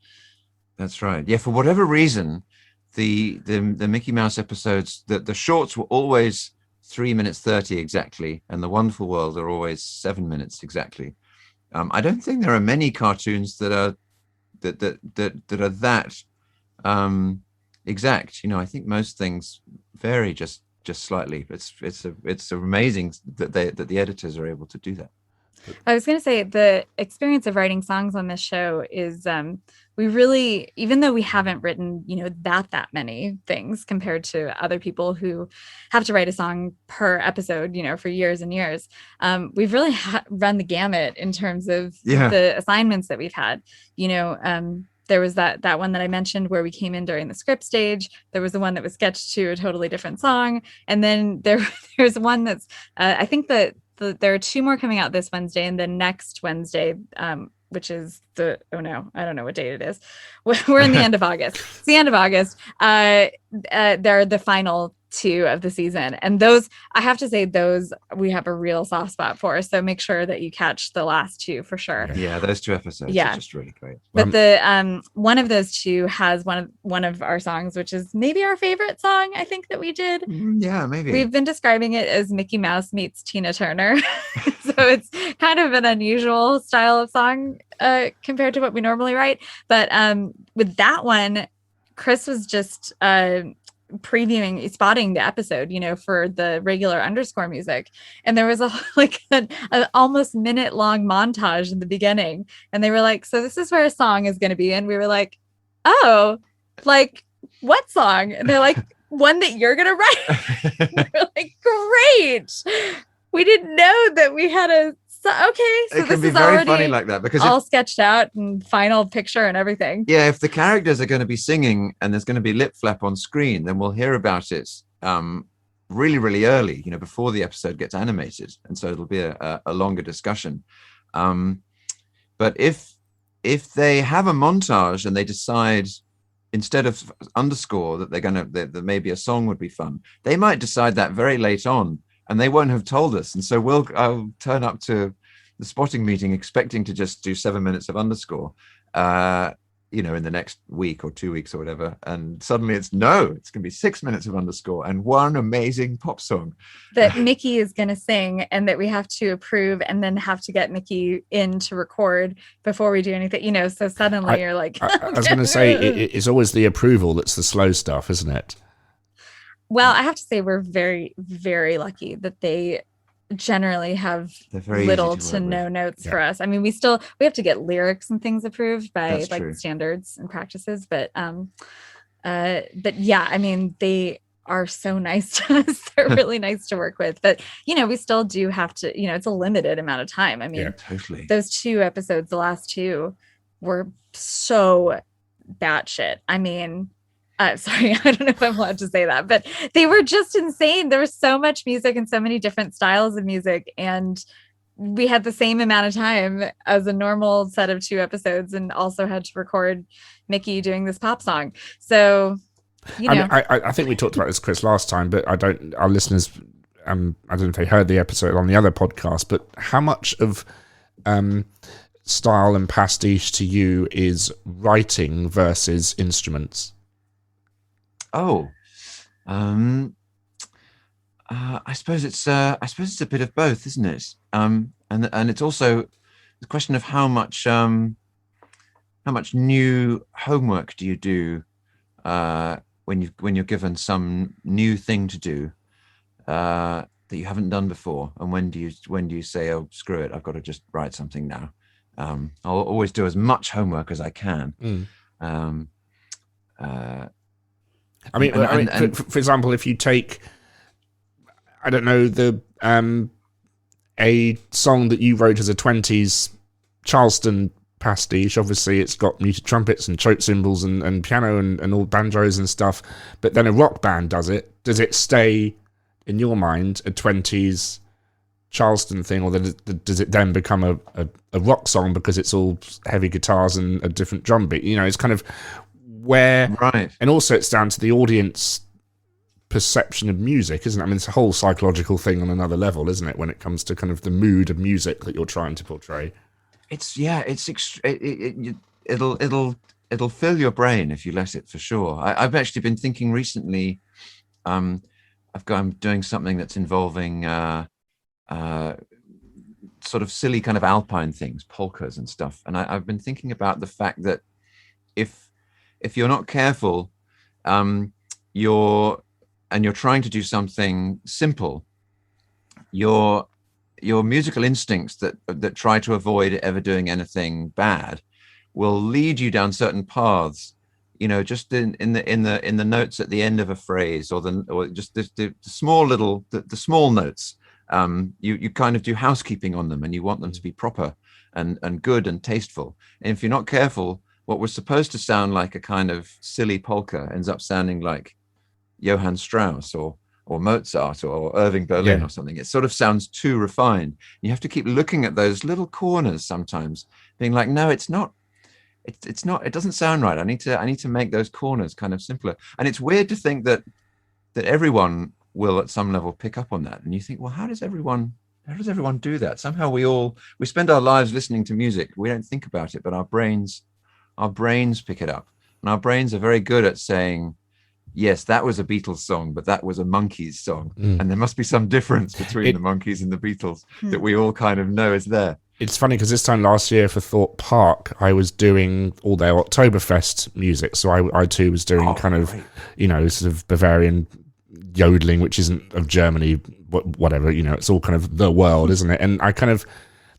That's right. Yeah, for whatever reason, the Mickey Mouse episodes, the shorts were always 3 minutes 30 exactly, and the Wonderful World are always 7 minutes exactly. I don't think there are many cartoons that are that exact. I think most things vary just slightly. It's amazing that the editors are able to do that. I was going to say the experience of writing songs on this show is we really, even though we haven't written, that many things compared to other people who have to write a song per episode, for years and years, we've really run the gamut in terms of the assignments that we've had. There was that one that I mentioned where we came in during the script stage. There was the one that was sketched to a totally different song. And then there's one that's, I think that there are 2 more coming out this Wednesday, and then next Wednesday, which is I don't know what date it is. We're in the end of August. It's the end of August. They're the final 2 of the season. And those, I have to say, those we have a real soft spot for. So make sure that you catch the last 2 for sure. Yeah, those 2 episodes are just really great. But the one of those 2 has one of our songs, which is maybe our favorite song, I think, that we did. Yeah, maybe. We've been describing it as Mickey Mouse meets Tina Turner. So it's kind of an unusual style of song compared to what we normally write. But with that one, Chris was just spotting the episode, for the regular underscore music, and there was an almost minute long montage in the beginning, and they were like, so this is where a song is going to be, and we were like, oh, like what song? And they're like, one that you're gonna write. We're like, great, we didn't know that we had a okay, so it can be very funny like that, because all sketched out and final picture and everything. Yeah, if the characters are going to be singing and there's going to be lip flap on screen, then we'll hear about it really, really early, before the episode gets animated, and so it'll be a longer discussion. But if they have a montage and they decide instead of underscore that that maybe a song would be fun, they might decide that very late on, and they won't have told us. And so I'll turn up to the spotting meeting expecting to just do 7 minutes of underscore, in the next week or 2 weeks or whatever, and suddenly it's going to be 6 minutes of underscore and one amazing pop song that Mickey is going to sing, and that we have to approve, and then have to get Mickey in to record before we do anything, so suddenly you're like, I was going to say, it's always the approval that's the slow stuff, isn't it? Well, I have to say we're very, very lucky that they generally have little to no notes for us. I mean, we have to get lyrics and things approved by standards and practices, but yeah, I mean, they are so nice to us. They're really nice to work with, but we still do have to, it's a limited amount of time. I mean, totally. Those 2 episodes, the last 2, were so batshit. I mean, sorry, I don't know if I'm allowed to say that, but they were just insane. There was so much music and so many different styles of music, and we had the same amount of time as a normal set of 2 episodes, and also had to record Mickey doing this pop song. So, I think we talked about this, Chris, last time, but our listeners, I don't know if they heard the episode on the other podcast, but how much of style and pastiche to you is writing versus instruments? I suppose it's a bit of both, isn't it? And it's also the question of how much new homework do you do when you're given some new thing to do that you haven't done before, and when do you say, oh, screw it, I've got to just write something now. I'll always do as much homework as I can. For example, if you take, I don't know, a song that you wrote as a 20s Charleston pastiche, obviously it's got muted trumpets and choke cymbals and piano and all banjos and stuff, but then a rock band does it stay, in your mind, a 20s Charleston thing, or does it then become a rock song because it's all heavy guitars and a different drum beat? It's kind of where, right. And also it's down to the audience perception of music, isn't it? I mean, it's a whole psychological thing on another level, isn't it, when it comes to kind of the mood of music that you're trying to portray? It'll fill your brain if you let it, for sure. I've actually been thinking recently, I'm doing something that's involving sort of silly kind of alpine things, polkas and stuff, and I've been thinking about the fact that if you're not careful, you're trying to do something simple, your musical instincts that try to avoid ever doing anything bad will lead you down certain paths, just in the notes at the end of a phrase, or just the small notes. You kind of do housekeeping on them, and you want them to be proper and good and tasteful. And if you're not careful, what was supposed to sound like a kind of silly polka ends up sounding like Johann Strauss or Mozart or Irving Berlin or something. It sort of sounds too refined. You have to keep looking at those little corners sometimes, being like, no, it's not. It's not. It doesn't sound right. I need to make those corners kind of simpler. And it's weird to think that everyone will at some level pick up on that. And you think, well, how does everyone do that? Somehow we spend our lives listening to music. We don't think about it, but our brains pick it up, and our brains are very good at saying, yes, that was a Beatles song, but that was a Monkees song. And there must be some difference between the Monkees and the Beatles that we all kind of know is there. It's funny because this time last year for Thorpe Park, I was doing all their Oktoberfest music. So I too was doing sort of Bavarian yodeling, which isn't of Germany, whatever, it's all kind of the world, isn't it? And I kind of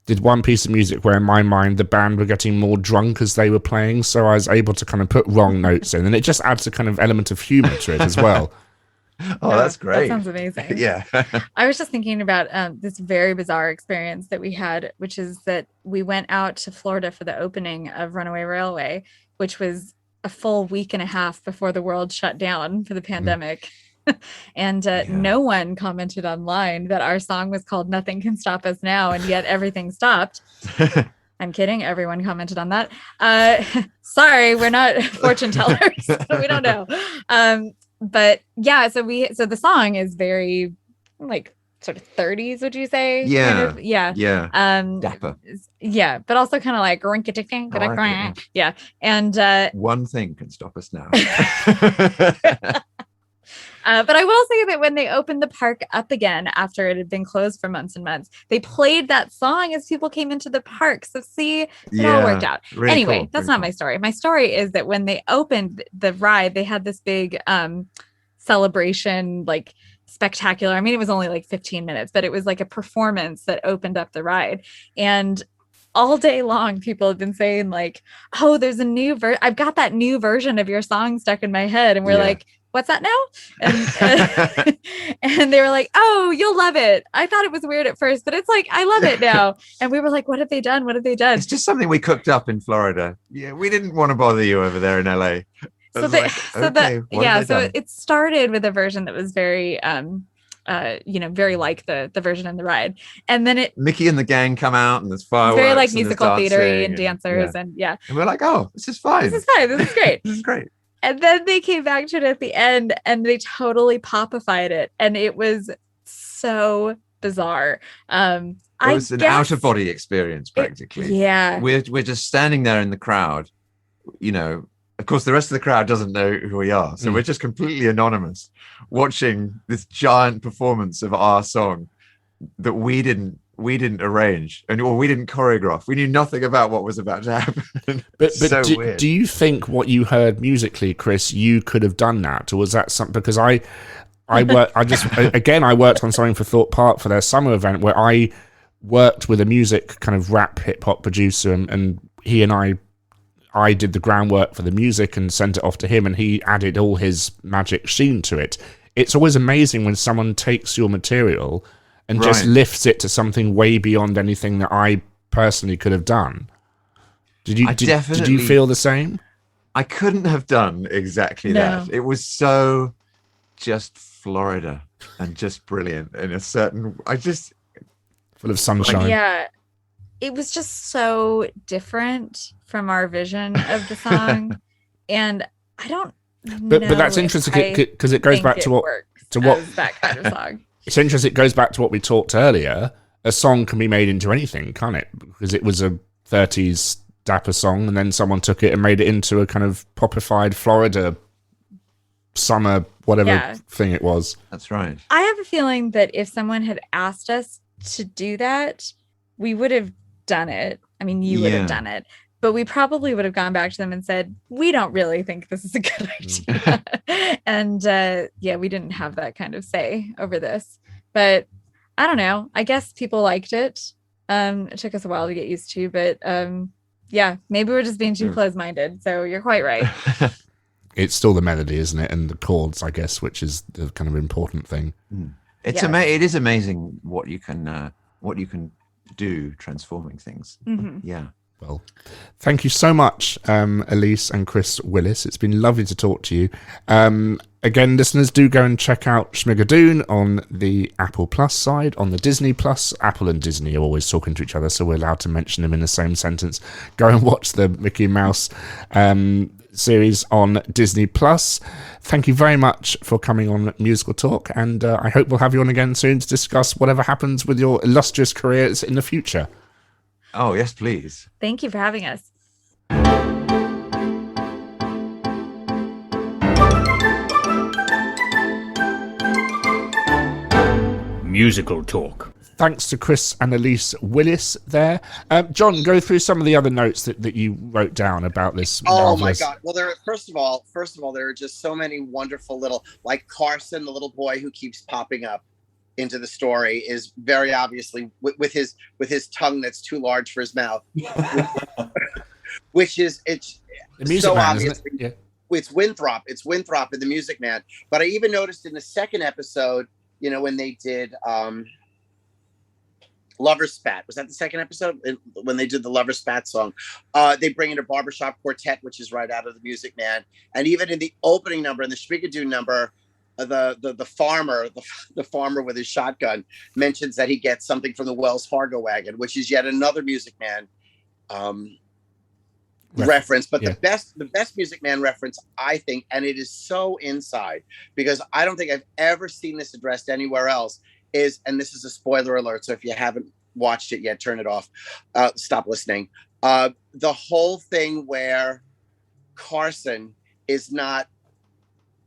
did one piece of music where in my mind the band were getting more drunk as they were playing, so I was able to kind of put wrong notes in, and it just adds a kind of element of humor to it as well. Oh, that's great. That sounds amazing. Yeah. I was just thinking about this very bizarre experience that we had, which is that we went out to Florida for the opening of Runaway Railway, which was a full week and a half before the world shut down for the pandemic. And no one commented online that our song was called Nothing Can Stop Us Now, and yet everything stopped. I'm kidding. Everyone commented on that. Sorry, we're not fortune tellers. We don't know. But yeah, so the song is very like sort of 30s, would you say? Yeah. Kind of? Yeah. Dapper. Yeah, but also kind of like yeah. And one thing can stop us now. But I will say that when they opened the park up again after it had been closed for months and months, they played that song as people came into the park. So see, it all worked out. Really anyway, cool, that's really not my story. My story is that when they opened the ride, they had this big celebration, like spectacular. I mean, it was only like 15 minutes, but it was like a performance that opened up the ride. And all day long, people have been saying like, oh, there's a new I've got that new version of your song stuck in my head. And we're like, what's that now? And, and they were like, oh, you'll love it. I thought it was weird at first, but it's like, I love it now. And we were like, what have they done? What have they done? It's just something we cooked up in Florida. Yeah, we didn't want to bother you over there in LA. So it started with a version that was very very like the version in the ride, and then Mickey and the gang come out, and there's fireworks, very like musical theatery and dancers, and we're like, oh, this is fine. This is great. This is great. And then they came back to it at the end, and they totally popified it, and it was so bizarre. It was an out of body experience, practically. We're just standing there in the crowd, Of course, the rest of the crowd doesn't know who we are, so we're just completely anonymous, watching this giant performance of our song that we didn't arrange or we didn't choreograph. We knew nothing about what was about to happen. But do you think what you heard musically, Chris, you could have done that, or was that something? Because I worked on something for Thought Park for their summer event where I worked with a music kind of rap hip hop producer, and he and I did the groundwork for the music and sent it off to him, and he added all his magic sheen to it. It's always amazing when someone takes your material and just lifts it to something way beyond anything that I personally could have done. Did you feel the same? I couldn't have done exactly that. It was so just Florida and just brilliant in a certain. Full of sunshine. It was just so different from our vision of the song, and I don't. But that's interesting because it goes back to what that kind of song. It's interesting. It goes back to what we talked earlier. A song can be made into anything, can't it? Because it was a 30s dapper song, and then someone took it and made it into a kind of popified Florida summer whatever thing it was. That's right. I have a feeling that if someone had asked us to do that, we would have done it. I mean, you would have done it, but we probably would have gone back to them and said, we don't really think this is a good idea. And we didn't have that kind of say over this, but I don't know. I guess people liked it. It took us a while to get used to, but maybe we're just being too close-minded. So you're quite right. It's still the melody, isn't it? And the chords, I guess, which is the kind of important thing. It is amazing what you can do transforming things. Well, thank you so much, Elyse and Chris Willis. It's been lovely to talk to you. Again, listeners, do go and check out Schmigadoon on the Apple Plus side, on the Disney Plus. Apple and Disney are always talking to each other, so we're allowed to mention them in the same sentence. Go and watch the Mickey Mouse series on Disney Plus. Thank you very much for coming on Musical Talk, and I hope we'll have you on again soon to discuss whatever happens with your illustrious careers in the future. Oh, yes, please. Thank you for having us. Musical Talk. Thanks to Chris and Elyse Willis there. John, go through some of the other notes that you wrote down about this. Oh my God. Well, first of all, there are just so many wonderful little, like Carson, the little boy who keeps popping up into the story, is very obviously with his tongue that's too large for his mouth, which is it's the Music so Man, obvious. isn't it? Yeah. It's Winthrop in the Music Man. But I even noticed in the second episode, when they did Lover's Spat. Was that the second episode? When they did the Lover's Spat song, they bring in a barbershop quartet, which is right out of the Music Man. And even in the opening number, in the Schmigadoon number, the farmer with his shotgun mentions that he gets something from the Wells Fargo wagon, which is yet another Music Man reference, but the best Music Man reference, I think, and it is so inside because I don't think I've ever seen this addressed anywhere else, is, and this is a spoiler alert, so if you haven't watched it yet, turn it off, stop listening. The whole thing where Carson is not,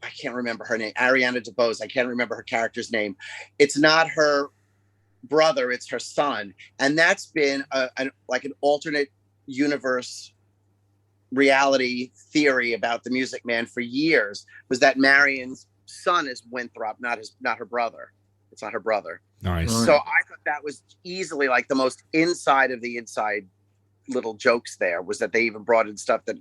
I can't remember her name, Ariana DeBose, I can't remember her character's name. It's not her brother, it's her son. And that's been an alternate universe reality theory about the Music Man for years, was that Marion's son is Winthrop, not her brother. It's not her brother. Nice. So I thought that was easily like the most inside of the inside little jokes there, was that they even brought in stuff that,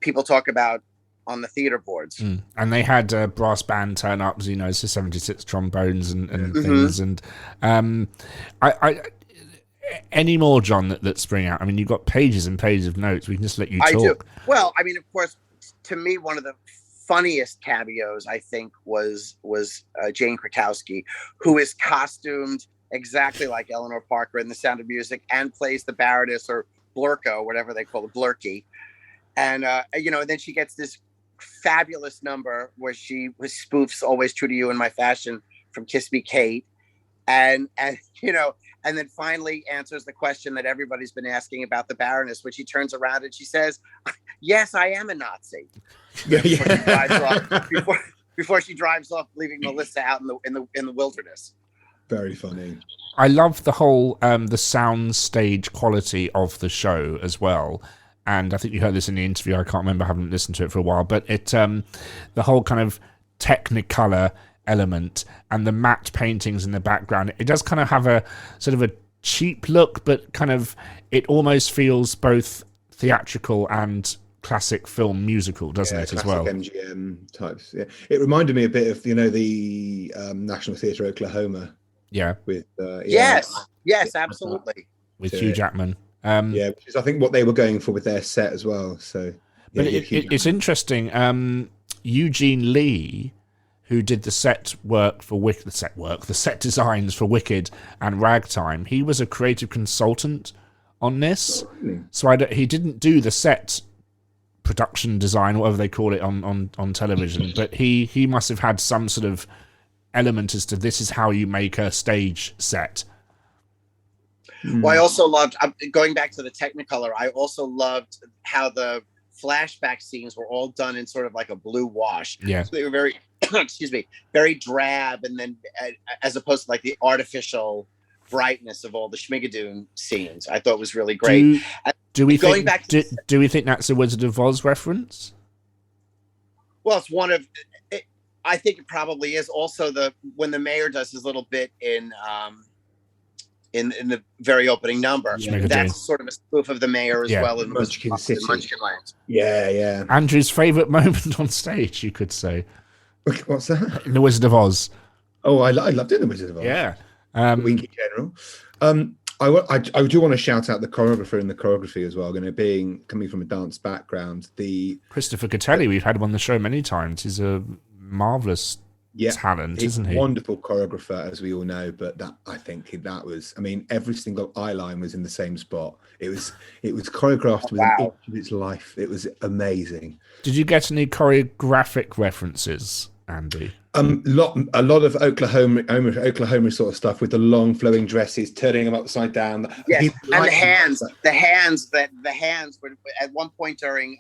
people talk about on the theater boards. And they had a brass band turn up, so 76 trombones and things. And I any more, John, that spring out? I mean, you've got pages and pages of notes. We can just let you talk. I do. Well, I mean, of course, to me, one of the funniest cameos, I think, was Jane Krakowski, who is costumed exactly like Eleanor Parker in The Sound of Music and plays the Baroness, or Blurko, whatever they call it, Blurky. And, and then she gets this fabulous number where she spoofs Always True to You in My Fashion from Kiss Me Kate. And then finally answers the question that everybody's been asking about the Baroness, when she turns around and she says, "Yes, I am a Nazi." Before she drives off, leaving Melissa out in the wilderness. Very funny. I love the whole the sound stage quality of the show as well. And I think you heard this in the interview. I can't remember, I haven't listened to it for a while. But it the whole kind of Technicolor element and the matte paintings in the background, it does kind of have a sort of a cheap look, but kind of it almost feels both theatrical and classic film musical, doesn't it, as well? MGM types. Yeah, it reminded me a bit of the National Theatre Oklahoma. Yeah. With yes, absolutely. With Hugh Jackman. Which is I think what they were going for with their set as well. So, but it's interesting. Eugene Lee, who did the set designs for Wicked and Ragtime, he was a creative consultant on this. Oh, really? So he didn't do the set production design, whatever they call it on television, but he must have had some sort of element as to this is how you make a stage set. Well, I also loved, going back to the Technicolor, I also loved how the flashback scenes were all done in sort of like a blue wash. Yeah. So they were very, very drab, and then as opposed to like the artificial brightness of all the Schmigadoon scenes. I thought it was really great. Do we think that's a Wizard of Oz reference? Well, it's one of, I think it probably is. Also, when the mayor does his little bit in the very opening number, that's sort of a spoof of the mayor as well in Munchkin City. Munchkin Land. Yeah. Andrew's favourite moment on stage, you could say. What's that? In The Wizard of Oz. Oh, I loved it in The Wizard of Oz. Yeah. Winky General. I do want to shout out the choreographer and the choreography as well. Coming from a dance background, Christopher Catelli, we've had him on the show many times. He's a marvelous talent, isn't he? Wonderful choreographer, as we all know. But I think that was. I mean, every single eye line was in the same spot. It was choreographed with an inch of its life. It was amazing. Did you get any choreographic references, Andy? A lot of Oklahoma sort of stuff with the long flowing dresses, turning them upside down. Yes, and the hands were at one point during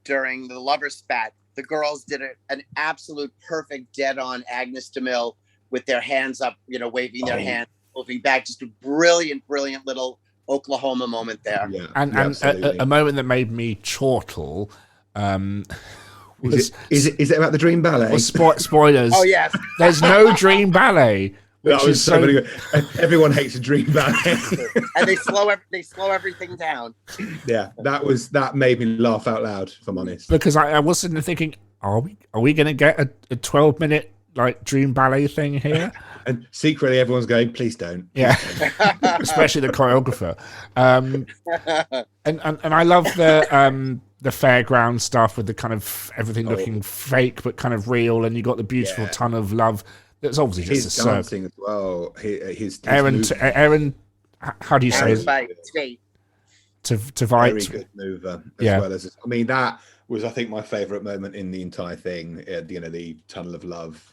the lovers spat. The girls did an absolute perfect dead-on Agnes DeMille with their hands up, waving their hands, moving back. Just a brilliant little Oklahoma moment there. Yeah, and a moment that made me chortle. Is it about the Dream Ballet? Well, spoilers. Oh yes, there's no Dream Ballet. Which is so everyone hates a Dream Ballet, and they slow everything down. Yeah, that made me laugh out loud, if I'm honest. Because I was sitting there thinking, are we going to get a 12-minute like Dream Ballet thing here? And secretly, everyone's going, please don't. Yeah, especially the choreographer. And I love the fairground stuff with the kind of everything looking fake but kind of real, and you got the beautiful ton of love. That's obviously just his dancing as well. His Aaron, how do you say it? Tate. to Very fight. good mover Yeah. as well as, I mean, that was, I think, my favorite moment in the entire thing. The Tunnel of Love.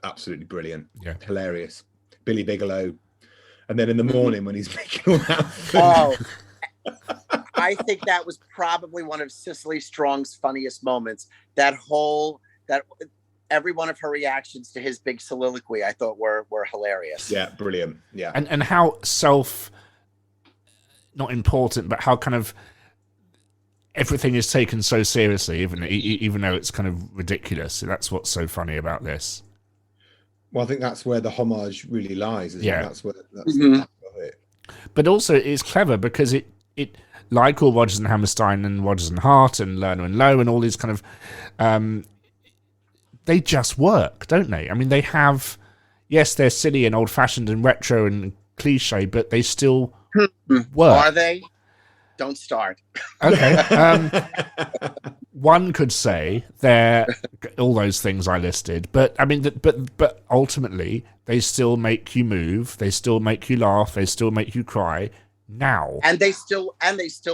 Absolutely brilliant. Yeah. Hilarious. Billy Bigelow. And then in the morning when he's making all that food. Oh, I think that was probably one of Cicely Strong's funniest moments. That every one of her reactions to his big soliloquy, I thought were hilarious. Yeah, brilliant. Yeah. And how not important, but how kind of everything is taken so seriously, even though it's kind of ridiculous. That's what's so funny about this. Well, I think that's where the homage really lies. Yeah. That's the heart of it. But also it's clever because it like all Rodgers and Hammerstein and Rodgers and Hart and Lerner and Lowe and all these kind of they just work, don't they? I mean, they have, yes, they're silly and old-fashioned and retro and cliche, but they still work. Are they? Don't start. Okay. One could say they're all those things I listed, but I mean, but ultimately they still make you move, they still make you laugh, they still make you cry. Now, and they still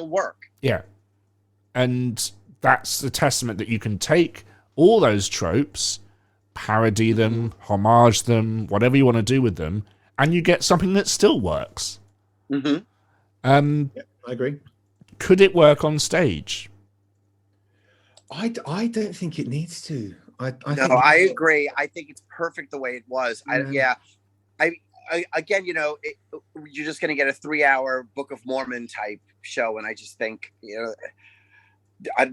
work. Yeah, and that's the testament that you can take all those tropes, parody them, homage them, whatever you want to do with them, and you get something that still works. Mm-hmm. Yeah, I agree. Could it work on stage? I don't think it needs to. I agree. I think it's perfect the way it was. Again, you're just going to get a 3-hour Book of Mormon type show, and I just think,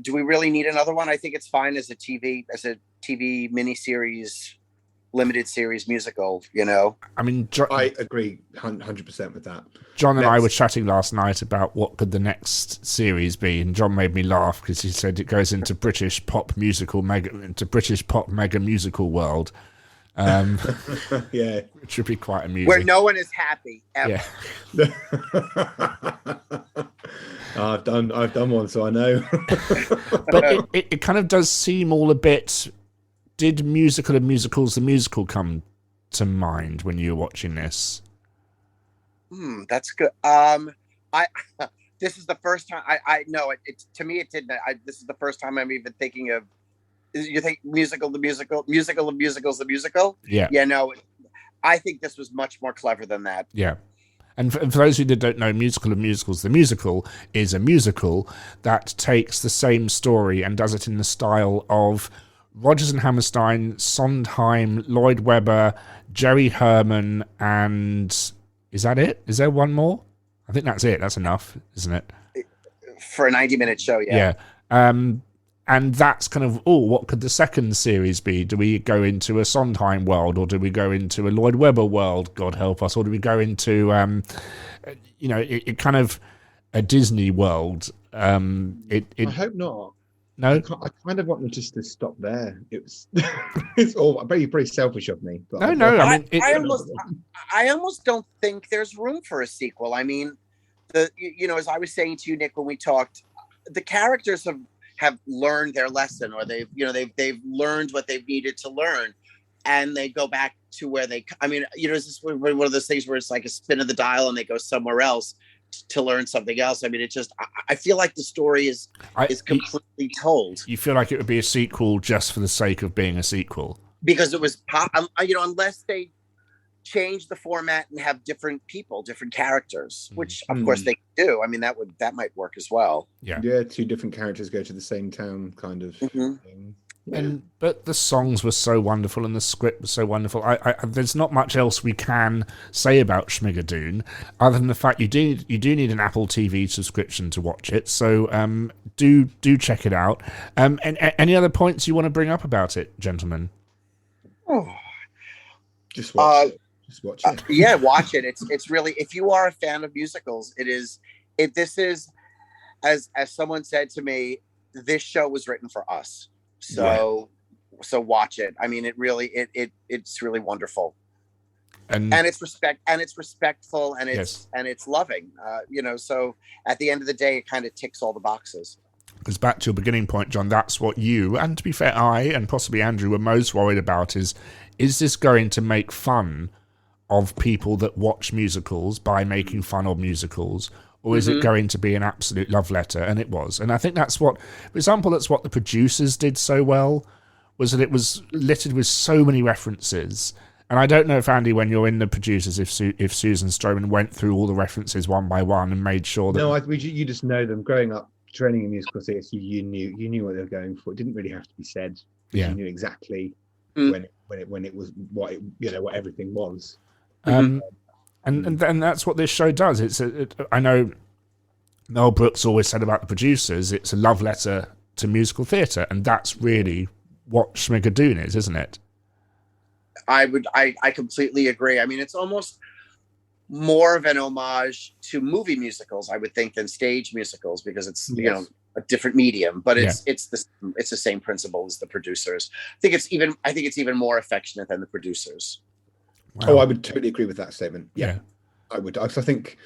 do we really need another one? I think it's fine as a TV miniseries, limited series musical. I mean, I agree 100% with that. John and I were chatting last night about what could the next series be, and John made me laugh because he said it goes into British pop mega musical world. Yeah, which would be quite amusing. Where no one is happy ever. Yeah. I've done one, so I know. But it kind of does seem all a bit. Did Musical of Musicals, the musical, come to mind when you were watching this? That's good. This is the first time I know it. To me, it didn't. This is the first time I'm even thinking of. You think musical of musicals, the musical? Yeah. Yeah. No, I think this was much more clever than that. Yeah. And for those who don't know, Musical of Musicals, the musical is a musical that takes the same story and does it in the style of Rodgers and Hammerstein, Sondheim, Lloyd Webber, Jerry Herman, and is that it? Is there one more? I think that's it. That's enough, isn't it? For a 90-minute show, yeah. Yeah. And that's kind of, what could the second series be? Do we go into a Sondheim world, or do we go into a Lloyd Webber world, God help us, or do we go into, it kind of a Disney world? I hope not. No? I kind of want them just to stop there. It's all very selfish of me. But No. I almost don't think there's room for a sequel. I mean, as I was saying to you, Nick, when we talked, the characters have learned their lesson, or they've learned what they've needed to learn, and they go back to where they. I mean, is this one of those things where it's like a spin of the dial and they go somewhere else to learn something else? I mean, I feel like the story is completely told. You feel like it would be a sequel just for the sake of being a sequel, because it was unless they change the format and have different people, different characters, which of course they do. I mean, that might work as well. Yeah, two different characters go to the same town, kind of thing. Yeah. But the songs were so wonderful and the script was so wonderful. There's not much else we can say about Schmigadoon other than the fact you do need an Apple TV subscription to watch it. So do check it out. And any other points you want to bring up about it, gentlemen? Just watch it. Just watch it. Yeah, watch it. It's really, if you are a fan of musicals, this is as someone said to me, this show was written for us. So watch it. I mean, it's really wonderful. And it's respectful and it's loving. So at the end of the day, it kind of ticks all the boxes. Because back to your beginning point, John, that's what you, and to be fair, I and possibly Andrew were most worried about is this going to make fun of people that watch musicals by making fun of musicals, or is it going to be an absolute love letter? And it was. And I think that's what, for example, that's what the producers did so well, was that it was littered with so many references. And I don't know if, Andy, when you're in the producers, if Susan Stroman went through all the references one by one and made sure that... No, you just know them. Growing up, training in musical theatre, you knew what they were going for. It didn't really have to be said. Yeah. You knew exactly when it was what everything was. And that's what this show does. I know Mel Brooks always said about the producers, it's a love letter to musical theatre, and that's really what Schmigadoon is, isn't it? I completely agree. I mean, it's almost more of an homage to movie musicals, I would think, than stage musicals, because it's a different medium, but it's the same principle as the producers. I think it's even more affectionate than the producers. Wow. Oh, I would totally agree with that statement. Yeah. I would. I think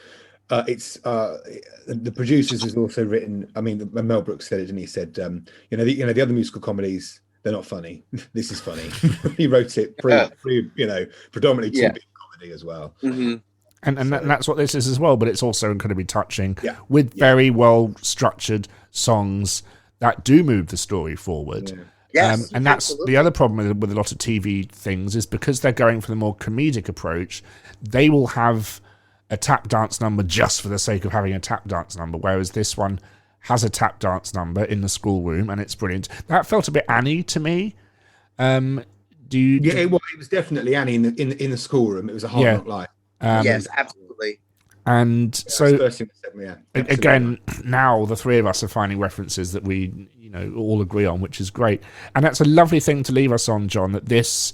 it's the producers is also written. I mean, Mel Brooks said it, and he said, the other musical comedies, they're not funny. This is funny. He wrote it predominantly to be comedy as well. Mm-hmm. And that's what this is as well, but it's also incredibly touching with very well structured songs that do move the story forward. Yeah. Yes, and that's absolutely. the other problem with a lot of TV things, is because they're going for the more comedic approach, they will have a tap dance number just for the sake of having a tap dance number, whereas this one has a tap dance number in the schoolroom, and it's brilliant. That felt a bit Annie to me. It was definitely Annie in the schoolroom. It was a hard knock life. Yes, absolutely. And so first thing I said, again, now the three of us are finding references that we all agree on, which is great. And that's a lovely thing to leave us on, John, that this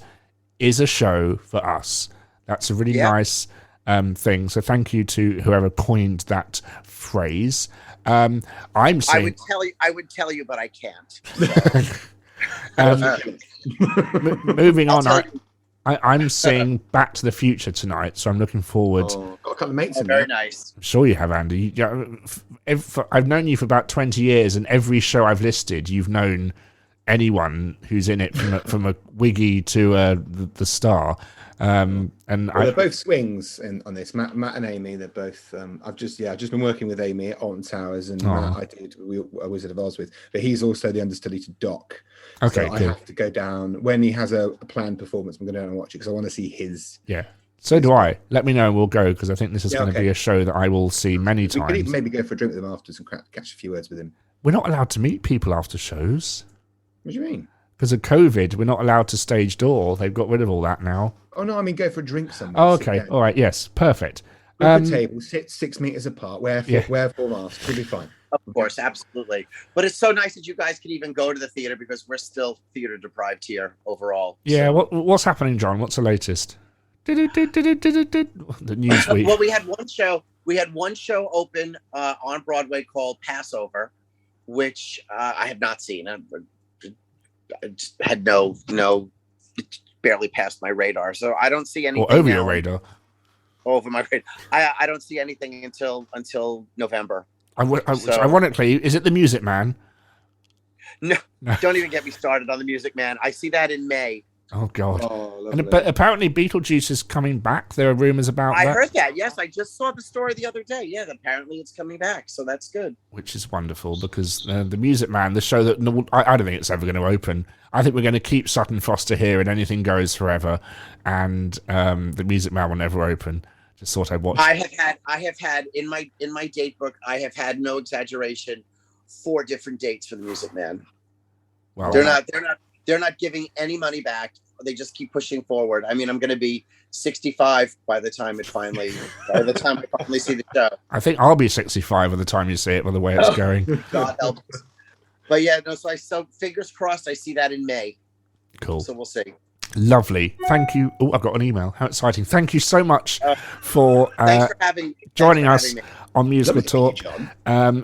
is a show for us. That's a really nice thing. So thank you to whoever coined that phrase. I'm saying I would tell you, but I can't. Moving on, I'm seeing Back to the Future tonight, so I'm looking forward. Got a couple of mates in Very there. nice. I'm sure you have, Andy. I've known you for about 20 years, and every show I've listed, you've known anyone who's in it, from a Wiggy to the star. They're both swings on this. Matt and Amy. They're both. I've just been working with Amy at Alton Towers, and Matt I Wizard of Oz with, but he's also the understudy to Doc. Okay, so I have to go down when he has a planned performance. I'm going to go and watch it because I want to see his. Yeah. So do I. Let me know and we'll go, because I think this is going to be a show that I will see many times. We could even maybe go for a drink with him afterwards and catch a few words with him. We're not allowed to meet people after shows. What do you mean? Because of COVID, we're not allowed to stage door. They've got rid of all that now. Oh, no, I mean go for a drink somewhere. Oh, okay. All right. Yes. Perfect. Group of tables, sit 6 meters apart, wear full masks. We'll be fine. Of course, absolutely. But it's so nice that you guys can even go to the theater, because we're still theater deprived here overall. Yeah. So. What's happening, John? What's the latest? The Newsweek. Well, we had one show open on Broadway called Passover, which I have not seen. I just had no, barely passed my radar. So I don't see anything. Or over your radar. Over my radar. I don't see anything until November. Ironically, is it The Music Man? No, don't even get me started on The Music Man. I see that in May. Oh, God. Oh, but apparently Beetlejuice is coming back. There are rumors about that. I heard that, yes. I just saw the story the other day. Yeah, apparently it's coming back, so that's good. Which is wonderful, because The Music Man, the show that... I don't think it's ever going to open. I think we're going to keep Sutton Foster here and Anything Goes forever, and The Music Man will never open. Just thought I'd watch. I have had in my date book, I have had, no exaggeration, 4 different dates for The Music Man. Wow. They're not giving any money back. They just keep pushing forward. I mean, I'm going to be 65 by the time I finally see the show. I think I'll be 65 by the time you see it, by the way it's going. God help us. But yeah, so fingers crossed I see that in May. Cool. So we'll see. Lovely. Thank you. Oh, I've got an email. How exciting. Thank you so much for joining us on Musical Talk. I'll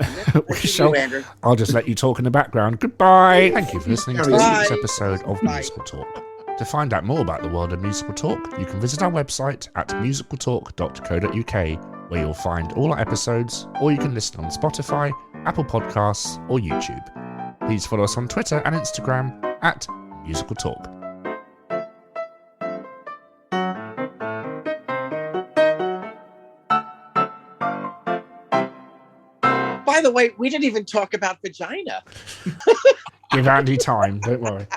just let you talk in the background. Goodbye. Thank you for listening to this week's episode of Musical Talk. To find out more about the world of Musical Talk, you can visit our website at musicaltalk.co.uk, where you'll find all our episodes, or you can listen on Spotify, Apple Podcasts, or YouTube. Please follow us on Twitter and Instagram at Musical Talk. by the way, we didn't even talk about vagina. Give Andy time, don't worry.